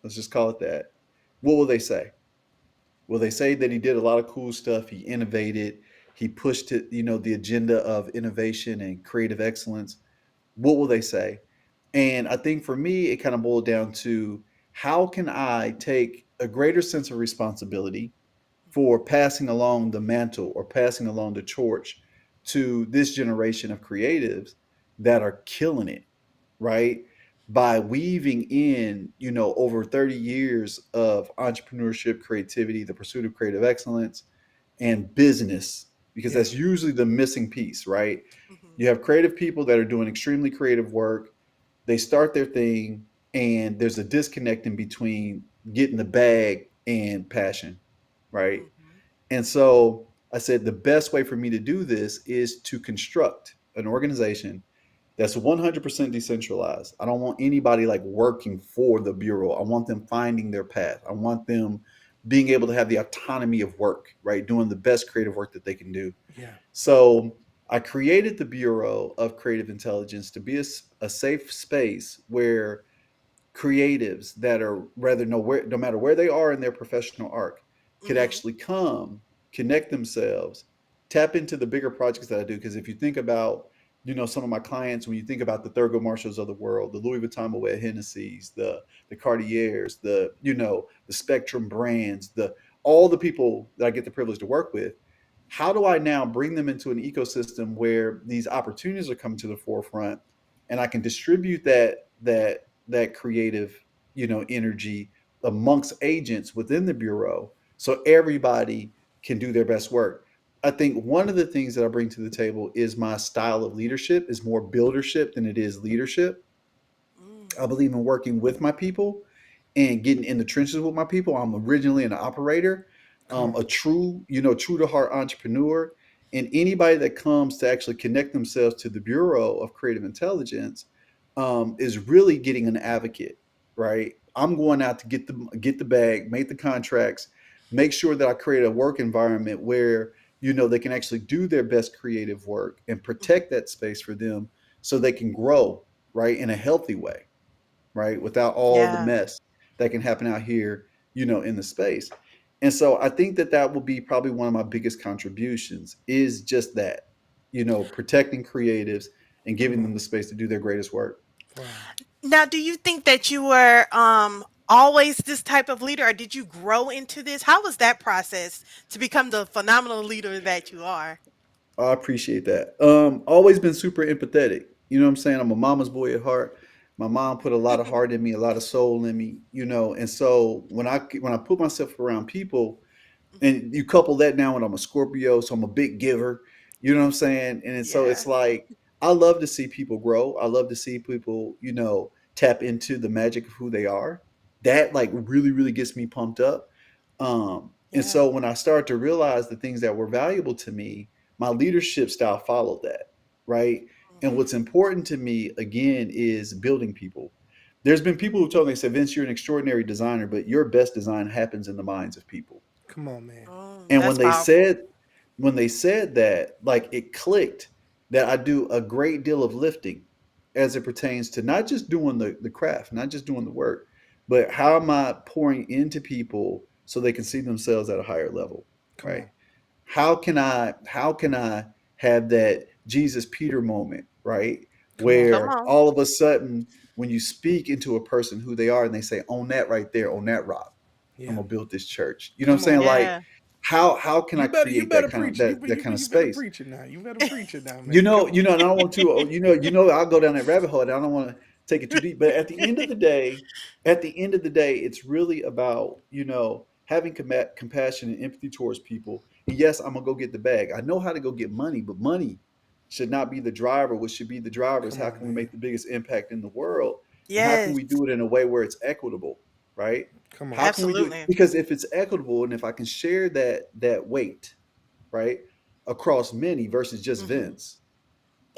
let's just call it that. What will they say? Will they say that he did a lot of cool stuff? He innovated. He pushed it, the agenda of innovation and creative excellence. What will they say? And I think for me, it kind of boiled down to how can I take a greater sense of responsibility for passing along the mantle or passing along the torch to this generation of creatives that are killing it, right? By weaving in, over 30 years of entrepreneurship, creativity, the pursuit of creative excellence, and business, because Yeah. that's usually the missing piece, right? Mhm. You have creative people that are doing extremely creative work. They start their thing, and there's a disconnect in between getting the bag and passion, right? Mhm. And so I said the best way for me to do this is to construct an organization that's 100% decentralized. I don't want anybody like working for the bureau. I want them finding their path. I want them being able to have the autonomy of work, right? Doing the best creative work that they can do. Yeah. So I created the Bureau of Creative Intelligence to be a safe space where creatives that are rather no matter where they are in their professional arc could Mhm. actually come, connect themselves, tap into the bigger projects that I do. Because if you think about, some of my clients, when you think about the Thurgood Marshalls of the world, the Louis Vuitton Moet Hennessy's, the Cartiers, the Spectrum brands, the all the people that I get the privilege to work with, how do I now bring them into an ecosystem where these opportunities are coming to the forefront, and I can distribute that creative, energy amongst agents within the bureau, so everybody can do their best work. I think one of the things that I bring to the table is my style of leadership is more buildership than it is leadership. Mm, I believe in working with my people and getting in the trenches with my people. I'm originally an operator, Come on. a true, true to heart entrepreneur. And anybody that comes to actually connect themselves to the Bureau of Creative Intelligence is really getting an advocate, right? I'm going out to get the bag, make the contracts, make sure that I create a work environment where they can actually do their best creative work and mhm, protect that space for them so they can grow, right, in a healthy way, right? Without all the yeah. mess that can happen out here, in the space. And so I think that that will be probably one of my biggest contributions is just that, protecting creatives and Come giving on. them the space to do their greatest work. Wow. Now, do you think that you were always this type of leader, or did you grow into this? How was that process to become the phenomenal leader that you are? I appreciate that. Always been super empathetic. You know what I'm saying? I'm a mama's boy at heart. My mom put a lot of heart in me, a lot of soul in me, and so when I put myself around people, Mhm. and you couple that now when I'm a Scorpio, so I'm a big giver. You know what I'm saying? And so it's Yeah. like I love to see people grow. I love to see people, tap into the magic of who they are. That like really, really gets me pumped up. And Yeah. so when I started to realize the things that were valuable to me, my leadership style followed that, right? And Mhm. what's important to me again is building people. There's been people who told me, said, Vince, you're an extraordinary designer, but your best design happens in the minds of people. Come on, man. And That's powerful. when they said that, like it clicked that I do a great deal of lifting as it pertains to not just doing the craft, not just doing the work, but how am I pouring into people so they can see themselves at a higher level, Come right? on. How can I have that Jesus Peter moment, right? Come on. Come Where on. all of a sudden when you speak into a person who they are and they say, own that right there, on that rock, I'm Yeah. gonna build this church. You know what I'm Come on, saying? man. Like Yeah. how can I You create better that kind of preach it. that kind of You better space? preach it now. You better preach it now, man. Come on. And I don't want to, I'll go down that rabbit hole and I don't want to take it too deep. But at the end of the day, it's really about, having compassion and empathy towards people. And yes, I'm gonna go get the bag. I know how to go get money, but money should not be the driver. What should be the driver is Come how on, can we man. make the biggest impact in the world? And how can Yes. we do it in a way where it's equitable, right? Come on. How can we do it? Absolutely. Because if it's equitable and if I can share that weight, right, across many versus just Mhm. Vince,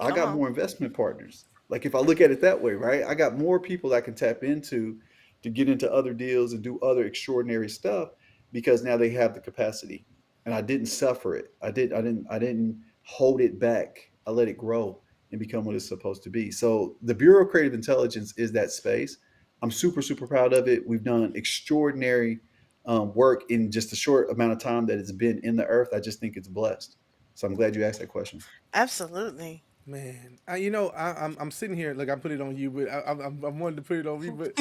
I Come got on. more investment partners. Like if I look at it that way, right? I got more people that I can tap into to get into other deals and do other extraordinary stuff because now they have the capacity. And I didn't suffer it. I didn't hold it back. I let it grow and become what it's supposed to be. So the Bureau of Creative Intelligence is that space. I'm super, super proud of it. We've done extraordinary work in just a short amount of time that it's been in the earth. I just think it's blessed. So I'm glad you asked that question. Absolutely. Man, I'm sitting here. Look, I put it on you, but I wanted to put it on me. But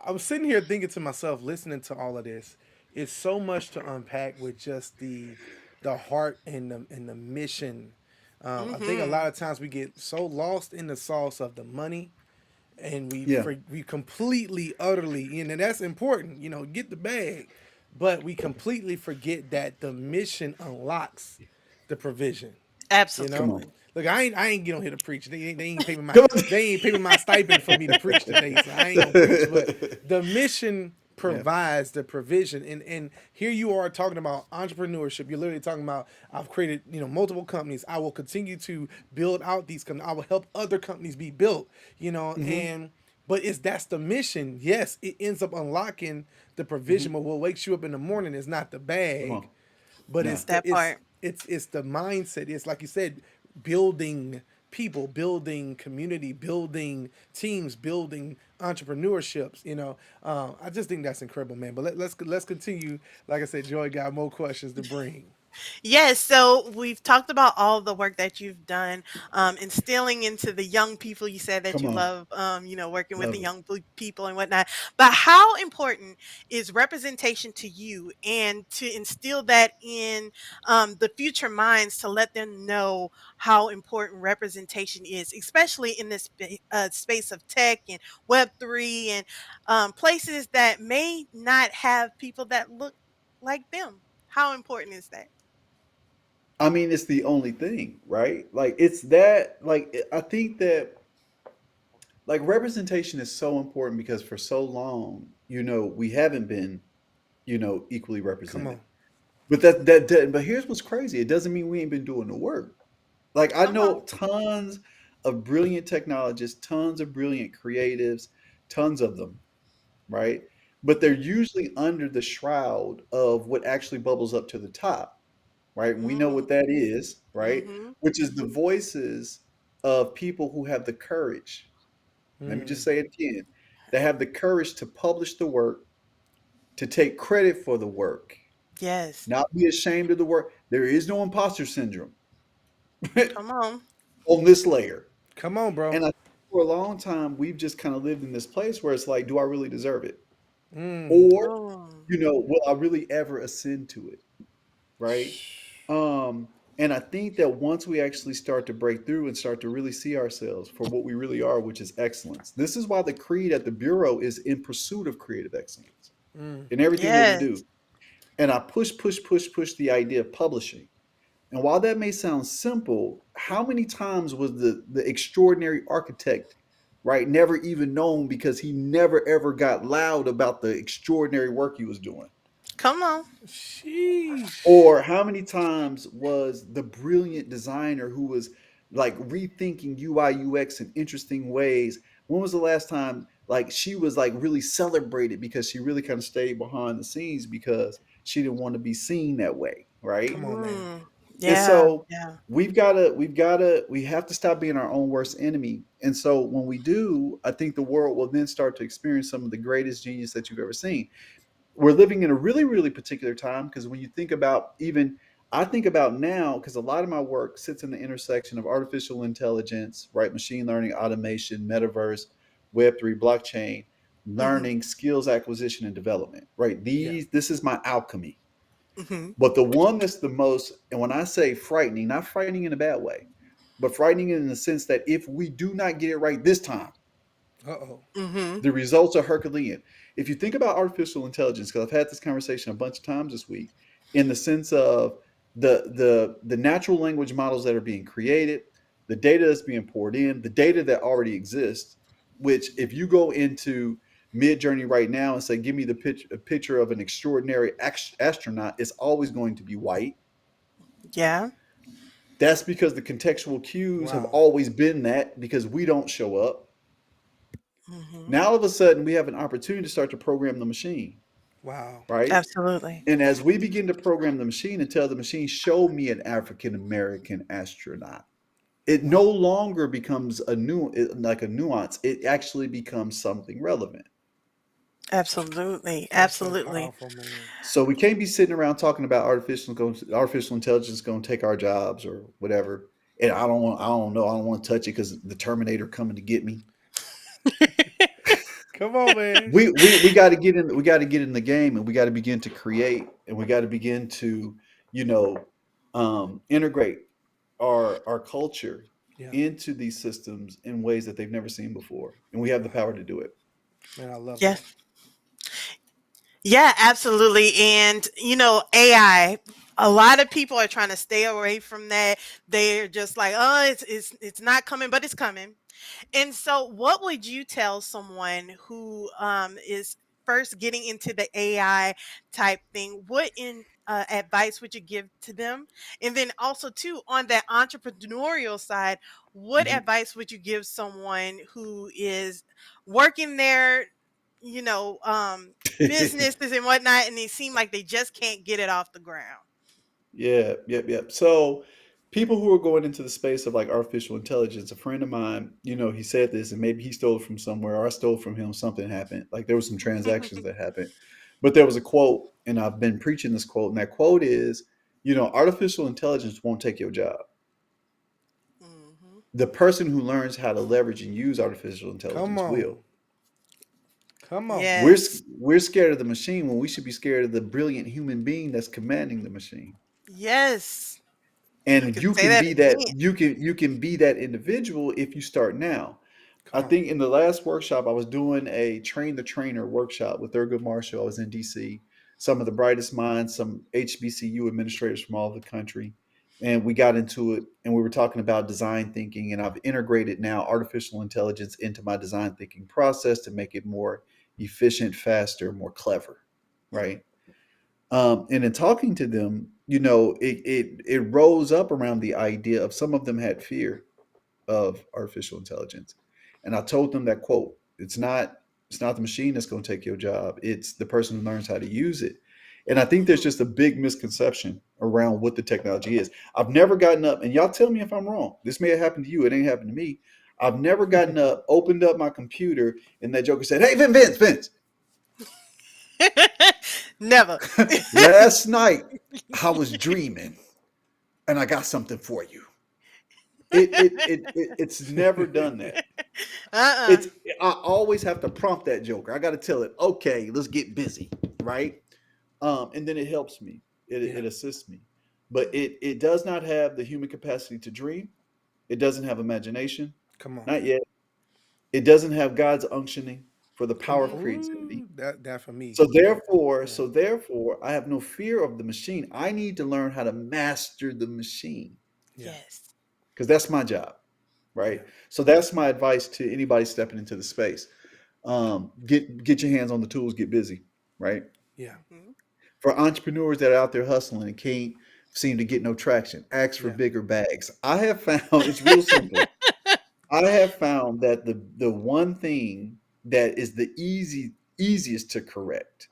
I'm sitting here thinking to myself, listening to all of this. It's so much to unpack with just the heart and the mission. I think a lot Mhm. of times we get so lost in the sauce of the money, and Yeah. we completely, utterly, and that's important. Get the bag, but we completely forget that the mission unlocks the provision. You Come know, on. Absolutely. look, I ain't get on here to preach. They ain't pay me my Come on. they ain't pay me my stipend for me to preach today, so I ain't gonna preach. But the mission Yeah. provides the provision, and here you are talking about entrepreneurship. You're literally talking about I've created multiple companies. I will continue to build out these companies. I will help other companies be built. Hmm. And but that's the mission. Yes, it ends up unlocking the Hmm. provision. But what wakes you up in the morning is not the Come on. bag, but No. it's the That part. it's the mindset. It's like you said, building people, building community, building teams, building entrepreneurships. I just think that's incredible, man. But let's continue. Like I said, Joy got more questions to bring. Yes, so we've talked about all the work that you've done, instilling into the young people. You said that Come you on. love, working with the Love it. young people and whatnot. But how important is representation to you, and to instill that in the future minds to let them know how important representation is, especially in this space of tech and Web3 and places that may not have people that look like them? How important is that? I mean, it's the only thing, right? Like it's that. Like I think that like representation is so important because for so long, we haven't been, equally Come represented. on. But but here's what's crazy. It doesn't mean we ain't been doing the work. Like I Come on. know tons of brilliant technologists, tons of brilliant creatives, tons of them, right? But they're usually under the shroud of what actually bubbles up to the top, right? And we know Mm, what that is, right? mm-hmm. Which is the voices of people who have the courage. Let me just Mm. say it again. They have the courage to publish the work, to take credit for the work, Yes. not be ashamed of the work. There is no imposter syndrome Come on. on this layer. Come on, bro. And I think for a long time, we've just kind of lived in this place where it's like, do I really deserve it? Mm. Or, Oh. will I really ever ascend to it? Right. And I think that once we actually start to break through and start to really see ourselves for what we really are, which is excellence. This is why the creed at the Bureau is in pursuit of creative excellence Mm. in everything that we Yes. do. And I push the idea of publishing. And while that may sound simple, how many times was the extraordinary architect, right, never even known because he never ever got loud about the extraordinary work he was doing? Come on. Sheesh. Or how many times was the brilliant designer who was like rethinking UI UX in interesting ways? When was the last time like she was like really celebrated because she really kind of stayed behind the scenes because she didn't want to be seen that way, right? Come on, man. Mm. And Yeah. so Yeah. we have to stop being our own worst enemy. And so when we do, I think the world will then start to experience some of the greatest genius that you've ever seen. We're living in a really, really particular time because when you think about even, I think about now, because a lot of my work sits in the intersection of artificial intelligence, right? Machine learning, automation, metaverse, Web3, blockchain, Mm-hmm. learning, skills acquisition, and development, right? Yeah. This is my alchemy. Mm-hmm. But the one that's the most, and when I say frightening, not frightening in a bad way, but frightening in the sense that if we do not get it right this time, Uh oh. Mm-hmm. the results are Herculean. If you think about artificial intelligence, because I've had this conversation a bunch of times this week, in the sense of the natural language models that are being created, the data that's being poured in, the data that already exists, which if you go into Mid Journey right now and say, give me a picture of an extraordinary astronaut, it's always going to be white. Yeah. That's because the contextual cues have Wow. always been that because we don't show up. Mm-hmm. Now all of a sudden we have an opportunity to start to program the machine, Wow. right? Absolutely. And as we begin to program the machine and tell the machine, show me an African American astronaut, it no Wow. longer becomes like a nuance. It actually becomes something relevant. Absolutely. That's so Absolutely. powerful, man. So we can't be sitting around talking about artificial intelligence going to take our jobs or whatever. And I don't know, I don't want to touch it because the Terminator coming to get me. Come on, man. We got to get in. We got to get in the game, and we got to begin to create, and we got to begin to, you know, integrate our culture Yeah. into these systems in ways that they've never seen before, and we have the Wow. power to do it. Man, I love Yes. that. Yeah, absolutely. And AI, a lot of people are trying to stay away from that. They're just like, oh, it's not coming, but it's coming. And so, what would you tell someone who is first getting into the AI type thing? What advice would you give to them? And then also, too, on that entrepreneurial side, what Mhm. advice would you give someone who is working their, you know, um, businesses and whatnot, and they seem like they just can't get it off the ground? Yeah, yep, yep. So people who are going into the space of like artificial intelligence, a friend of mine, he said this and maybe he stole it from somewhere or I stole it from him, something happened. Like there were some transactions that happened. But there was a quote, and I've been preaching this quote, and that quote is, artificial intelligence won't take your job. Hmm. The person who learns how to leverage and use artificial Come intelligence on. will. Come on. We're Yes. we're scared of the machine when we should be scared of the brilliant human being that's commanding the machine. Yes. You And can you say can that be that again. you can be that individual if you start now. I Come on. think in the last workshop I was doing a train the trainer workshop with Thurgood Marshall. I was in DC some of the brightest minds, some HBCU administrators from all over the country. And we got into it and we were talking about design thinking. And I've integrated now artificial intelligence into my design thinking process to make it more efficient, faster, more clever. Right. And in talking to them, it rose up around the idea of some of them had fear of artificial intelligence. And I told them that quote, it's not the machine that's going to take your job. It's the person who learns how to use it. And I think there's just a big misconception around what the technology is. I've never gotten up, and y'all tell me if I'm wrong. This may have happened to you. It ain't happened to me. I've never gotten up, opened up my computer, and that joker said, "Hey, Vince. Never. Last night I was dreaming, and I got something for you." It's never done that. It's I always have to prompt that joker. I got to tell it, okay, let's get busy, right? And then it helps me. It assists me, but it does not have the human capacity to dream. It doesn't have imagination. Come on. Not yet. It doesn't have God's unctioning for the power of Ooh, creativity. that for me. So therefore, I have no fear of the machine. I need to learn how to master the machine Yeah. Yes. because that's my job, right? Yeah. So that's my advice to anybody stepping into the space. Get your hands on the tools, get busy, right? Yeah. Mhm. For entrepreneurs that are out there hustling and can't seem to get no traction, ask for Yeah. bigger bags. I have found it's real simple. I have found that the one thing that is the easiest to correct,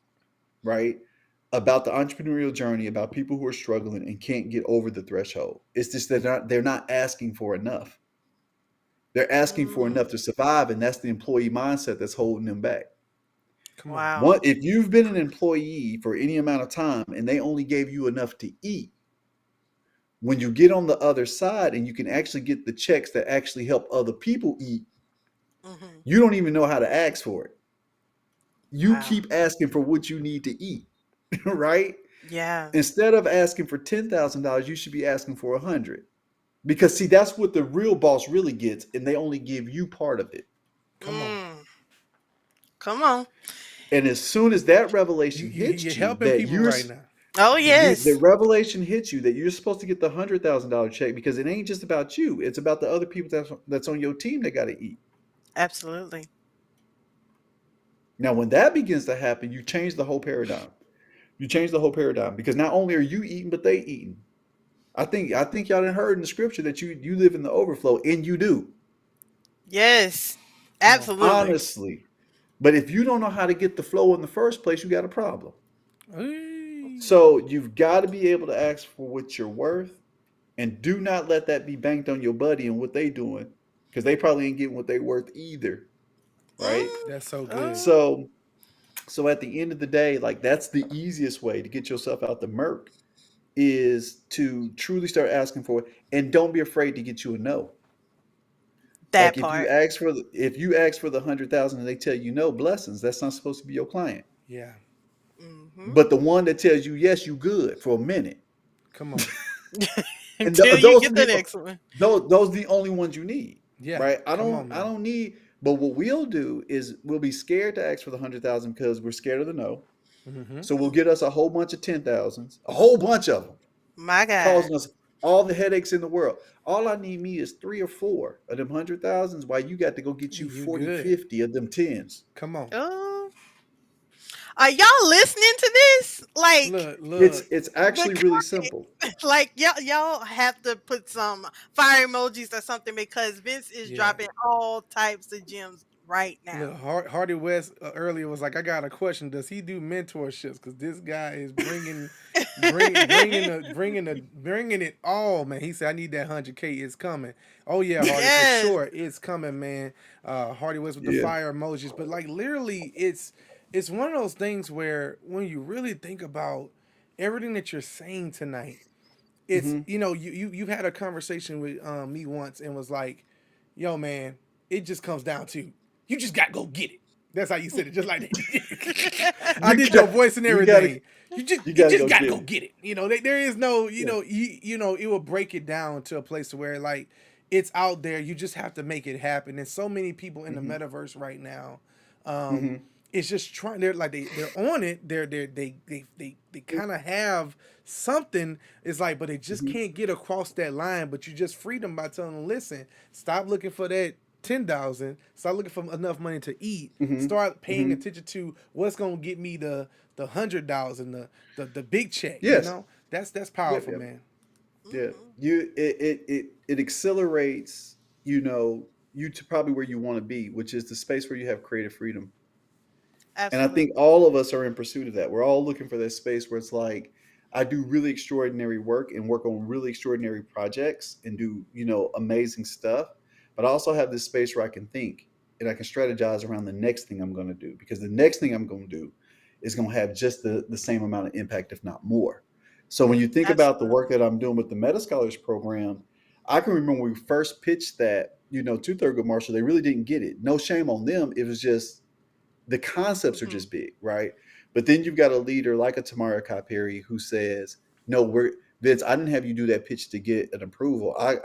right, about the entrepreneurial journey, about people who are struggling and can't get over the threshold, it's just they're not asking for enough. They're asking for enough to survive, and that's the employee mindset that's holding them back. Come on. Wow. What if you've been an employee for any amount of time and they only gave you enough to eat? When you get on the other side and you can actually get the checks that actually help other people eat, Mhm. you don't even know how to ask for it. You Wow. keep asking for what you need to eat, right? Yeah. Instead of asking for $10,000, you should be asking for 100. Because see, that's what the real boss really gets, and they only give you part of it. Come on. Come on. And as soon as that revelation You're hits you, helping people right now. Oh the yes. revelation hits you that you're supposed to get the $100,000 check because it ain't just about you; it's about the other people that's on your team that got to eat. Absolutely. Now, when that begins to happen, you change the whole paradigm. You change the whole paradigm because not only are you eating, but they eating. I think y'all done heard in the scripture that you live in the overflow, and you do. Yes. Come on. Absolutely. Honestly. But if you don't know how to get the flow in the first place, you got a problem. Hey. So you've got to be able to ask for what you're worth, and do not let that be banked on your buddy and what they doing, because they probably ain't getting what they worth either, right? Mm. That's so good. Oh. So at the end of the day, like that's the easiest way to get yourself out the murk is to truly start asking for it, and don't be afraid to get you a no. That Like part. if you ask for the 100,000 and they tell you no, blessings. That's not supposed to be your client. Yeah. Hmm. But the one that tells you yes, you good for a minute, Come on. and Until you those get are the the next one. those are the only ones you need, Yeah. right? I Come on, don't I man. don't need. But what we'll do is we'll be scared to ask for the 100,000 because we're scared of the no. Mm-hmm. So we'll get us a whole bunch of 10,000s, a whole bunch of them, My God. causing us all the headaches in the world. All I need me is 3 or 4 of them 100,000s, while you got to go get you You 40, good. 50 of them tens. Come on. Oh. Are y'all listening to this? Like Look. It's the actually really simple. like y'all have to put some fire emojis or something because Vince is Yeah. dropping all types of gems right now. Look, Hardy West earlier was like, I got a question. Does he do mentorships? Because this guy is bringing it all, man. He said, I need that 100K. It's coming. Oh yeah, Hardy, for Yes. sure, it's coming, man. Hardy West with the Yeah. fire emojis, but like literally, it's one of those things where when you really think about everything that you're saying tonight, it's Hmm. you've had a conversation with me once and was like, yo man, it just comes down to you just gotta go get it. That's how you said it, just like that. I You did your got voice and you gotta everything. You just you you gotta just go gotta get go it. get it. There is no Yeah. it will break it down to a place where like it's out there. You just have to make it happen. And so many people in the Hmm. metaverse right now, um, Hmm. it's just trying. They're like they're on it. They kind of have something. It's like, but they just Mhm. can't get across that line. But you just free them by telling them, listen, stop looking for that 10,000. Start looking for enough money to eat. Mhm. Start paying Mhm. attention to what's gonna get me the 100,000, the big check. You Yes. know, that's Yep. powerful, Yep. man. Yeah. Mhm. It accelerates, you to probably where you want to be, which is the space where you have creative freedom. And I think Absolutely. all of us are in pursuit of that. We're all looking for that space where it's like, I do really extraordinary work and work on really extraordinary projects and do, amazing stuff. But I also have this space where I can think and I can strategize around the next thing I'm going to do, because the next thing I'm going to do is going to have just the same amount of impact, if not more. So when you think about the work Absolutely. that I'm doing with the Meta Scholars program, I can remember when we first pitched that, to Thurgood Marshall, they really didn't get it. No shame on them. It was just the concepts are Hmm. just big, right? But then you've got a leader like a Tamara Kaperi who says, "No, we're Vince. I didn't have you do that pitch to get an approval. I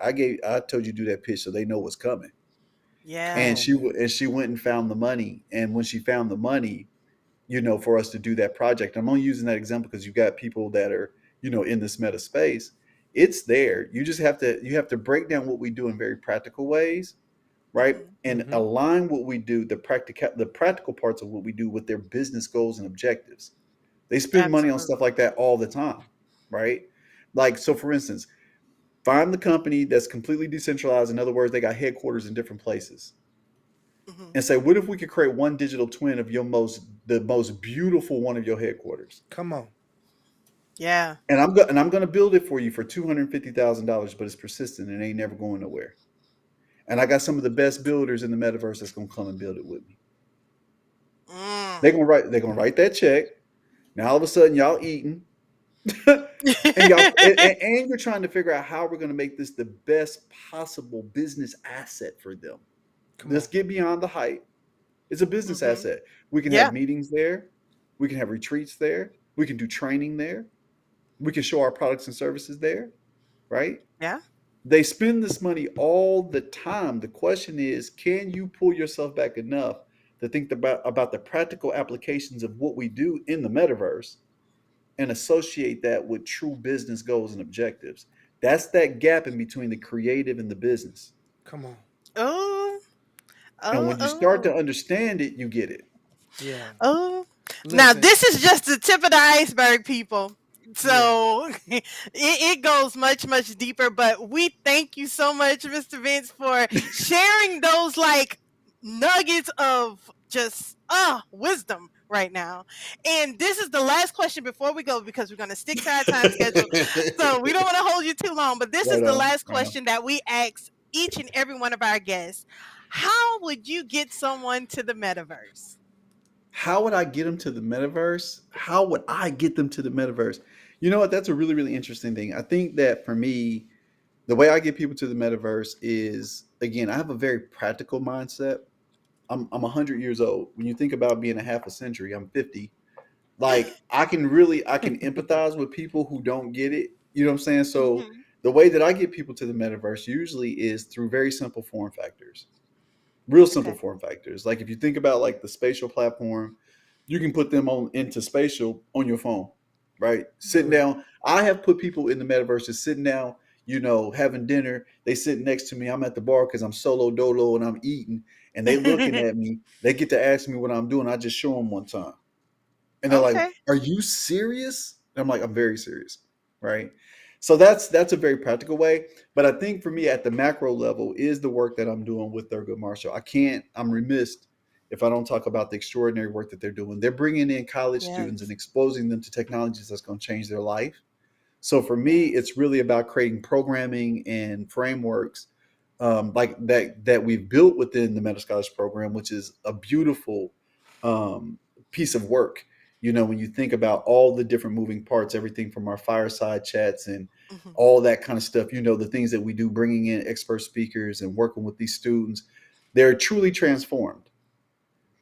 told you to do that pitch so they know what's coming." Come Yeah. And on, man. she went and found the money. And when she found the money, for us to do that project, I'm only using that example because you've got people that are in this meta space. It's there. You have to break down what we do in very practical ways, right? Hmm. And Mm-hmm. align what we do, the practical parts of what we do with their business goals and objectives. They spend money on stuff Absolutely. like that all the time, right? Like, so for instance, find the company that's completely decentralized. In other words, they got headquarters in different places. Hmm. And say, what if we could create one digital twin of the most beautiful one of your headquarters? Come on. Yeah. And I'm gonna build it for you for $250,000, but it's persistent and ain't never going nowhere. And I got some of the best builders in the metaverse that's gonna come and build it with me. Mm. They're gonna write that check. Now all of a sudden y'all eating, and you're trying to figure out how we're gonna make this the best possible business asset for them. Come Let's on. get beyond the hype. It's a business Hmm. asset. We can have Yeah. meetings there, we can have retreats there, we can do training there, we can show our products and services there, right? Yeah. They spend this money all the time. The question is, can you pull yourself back enough to think about the practical applications of what we do in the metaverse and associate that with true business goals and objectives? That's that gap in between the creative and the business. Come on. Oh. And Oh. when you start to Oh. understand it, you get it. Yeah. Oh, now Listen. this is just the tip of the iceberg, people. Yeah. So it goes much, much deeper. But we thank you so much, Mr. Vince, for sharing those like nuggets of just wisdom right now. And this is the last question before we go because we're gonna stick to our time schedule. So we don't want to hold you too long, but this is Right the on. last Right on. question that we ask each and every one of our guests. How would you get someone to the metaverse? How would I get them to the metaverse? How would I get them to the metaverse? You know what? That's a really, really interesting thing. I think that for me, the way I get people to the metaverse is, again, I have a very practical mindset. I'm 100 years old. When you think about being a half a century, I'm 50. Like, I can empathize with people who don't get it. You know what I'm saying? So Mhm. the way that I get people to the metaverse usually is through very simple form factors. Real simple Okay. form factors. Like, if you think about like the spatial platform, you can put them on into spatial on your phone, right? Sitting Do it. down. I have put people in the metaverse just sitting down, having dinner. They sit next to me. I'm at the bar because I'm solo dolo and I'm eating, and they looking at me. They get to ask me what I'm doing. I just show them one time, and they're like, Okay. "Are you serious?" And I'm like, "I'm very serious," right? So that's a very practical way. But I think for me at the macro level is the work that I'm doing with Thurgood Marshall. I'm remiss if I don't talk about the extraordinary work that they're doing. They're bringing in college students and Yes. exposing them to technologies that's going to change their life. So for me, Yes. it's really about creating programming and frameworks, like that we've built within the Meta Scholars program, which is a beautiful piece of work. When you think about all the different moving parts, everything from our fireside chats and Mhm. all that kind of stuff, the things that we do, bringing in expert speakers and working with these students, they're truly transformed.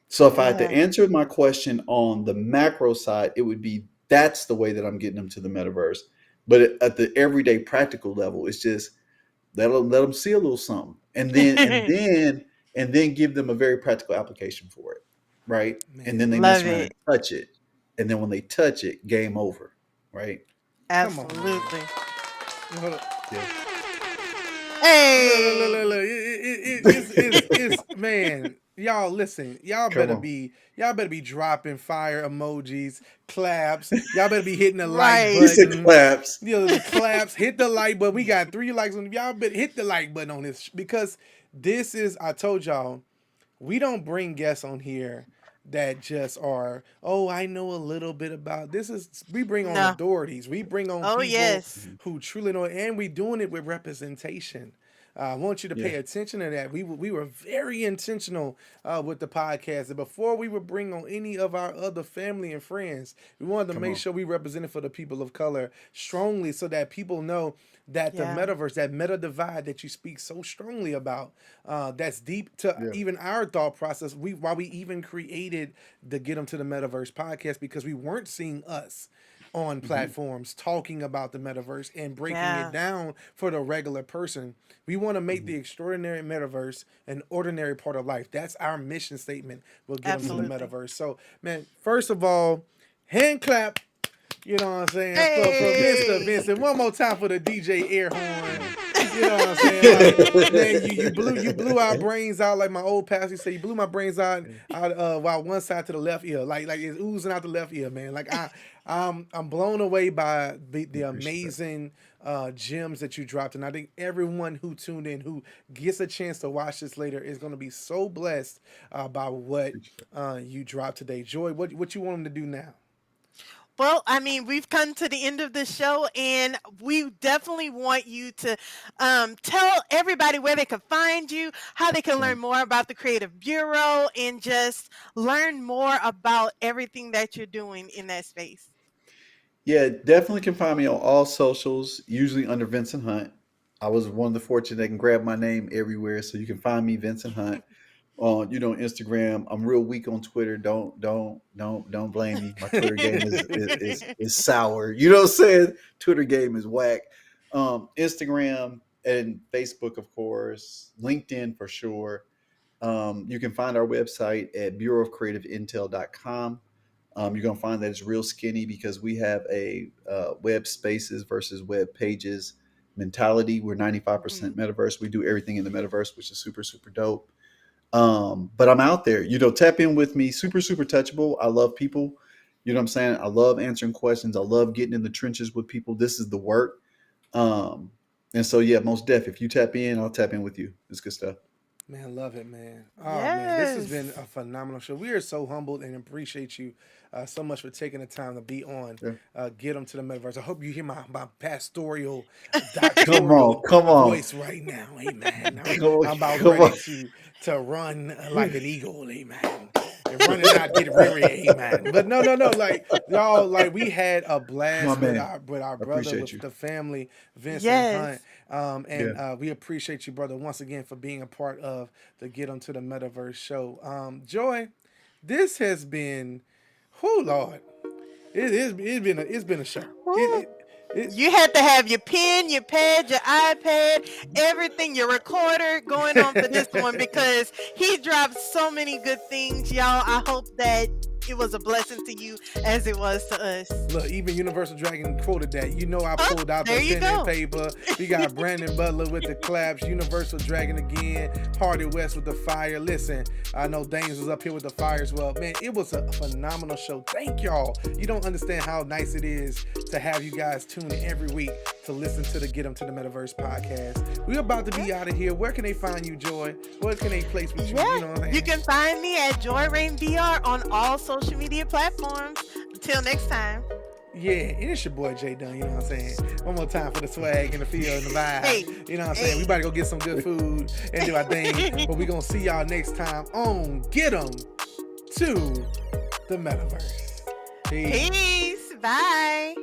So if I had to Yeah. answer my question on the macro side, it would be that's the way that I'm getting them to the metaverse. But at the everyday practical level, it's just let them see a little something, and then give them a very practical application for it. right? Man, And then they mess Love around it. and touch it. And then when they touch it, game over, right? come on, man. Absolutely. Hold up. Yeah. Look. Hey. It's man. Y'all listen. Come on. Y'all better be dropping fire emojis, claps. Y'all better be hitting the like Right. He said button. claps. You know, the claps. Hit the like button. We got 3 likes on. Y'all better hit the like button on this because this is. I told y'all we don't bring guests on here that just are, oh, I know a little bit about this. Is we bring on No. authorities, we bring on Oh, people yes. who truly know, and we doing it with representation. I want you to Yeah. pay attention to that. We were very intentional with the podcast. And before we would bring on any of our other family and friends, we wanted to Come make on. sure we represented for the people of color strongly so that people know that the Yeah. metaverse, that meta divide that you speak so strongly about, that's deep to Yeah. even our thought process. Why we even created the Get 'em to the Metaverse podcast, because we weren't seeing us on platforms talking about the metaverse and breaking Yeah. it down for the regular person. We want to make the extraordinary metaverse an ordinary part of life. That's our mission statement. We'll get them to the Absolutely. metaverse. So, man, first of all, hand clap. You know what I'm saying? For Mr. Hey. Vincent. One more time for the DJ air horn. You know what I'm saying? Like, man, you blew our brains out, like my old pastor said. You blew my brains out while one side to the left ear, like it's oozing out the left ear, man. Like I'm blown away by the Appreciate that. amazing gems that you dropped, and I think everyone who tuned in, who gets a chance to watch this later, is going to be so blessed by what Appreciate that. you dropped today. Joy, what you want them to do now? Well, I mean, we've come to the end of the show, and we definitely want you to tell everybody where they can find you, how they can learn more about the Creative Bureau, and just learn more about everything that you're doing in that space. Yeah, definitely can find me on all socials, usually under Vincent Hunt. I was one of the fortunate that can grab my name everywhere, so you can find me Vincent Hunt on Instagram. I'm real weak on Twitter. Don't blame me. My Twitter game is sour. You know what I'm saying? Twitter game is whack. Instagram and Facebook, of course. LinkedIn for sure. You can find our website at bureauofcreativeintel.com. You're going to find that it's real skinny because we have a web spaces versus web pages mentality. We're 95% metaverse. We do everything in the metaverse, which is super, super dope. But I'm out there, tap in with me. Super, super touchable. I love people. You know what I'm saying? I love answering questions. I love getting in the trenches with people. This is the work. And so, yeah, most def. If you tap in, I'll tap in with you. It's good stuff. Man, love it, man. Oh, man, this has been Yes. a phenomenal show. We are so humbled and appreciate you so much for taking the time to be on. Yeah. Get them to the metaverse. I hope you hear my pastoral, Come doctoral on, come on. voice right now. Amen. Come I'm about come ready on. to run like an eagle. Amen. And run and not get weary. Amen. But no. Like y'all, like we had a blast My with man. our I brother, appreciate with you. the family, Vincent Yes. Hunt. And we appreciate you, brother, once again for being a part of the Get 'em to the Metaverse show. Joy, this has been, oh Lord, it's been a show. Woo. You had to have your pen, your pad, your iPad, everything, your recorder going on for this one because he dropped so many good things, y'all. I hope that it was a blessing to you as it was to us. Look, even Universal Dragon quoted that. I pulled out the there you pen and go. paper. We got Brandon Butler with the claps, Universal Dragon again, Hardy West with the fire. Listen, I know Dames was up here with the fire as well. Man, it was a phenomenal show. Thank y'all. You don't understand how nice it is to have you guys tune in every week to listen to the Get 'em to the Metaverse podcast. We're about to be out of here. Where can they find you, Joy? Where can they place with you? Yeah, You know what I'm saying? you can find me at Joy Rain VR on all social media platforms. Until next time. Yeah, and it's your boy Jay Dunn, you know what I'm saying? One more time for the swag and the feel and the vibe. Hey, You know what I'm saying? We about to go get some good food and do our thing. But we gonna see y'all next time on Get 'em to the Metaverse. Peace. Peace. Bye.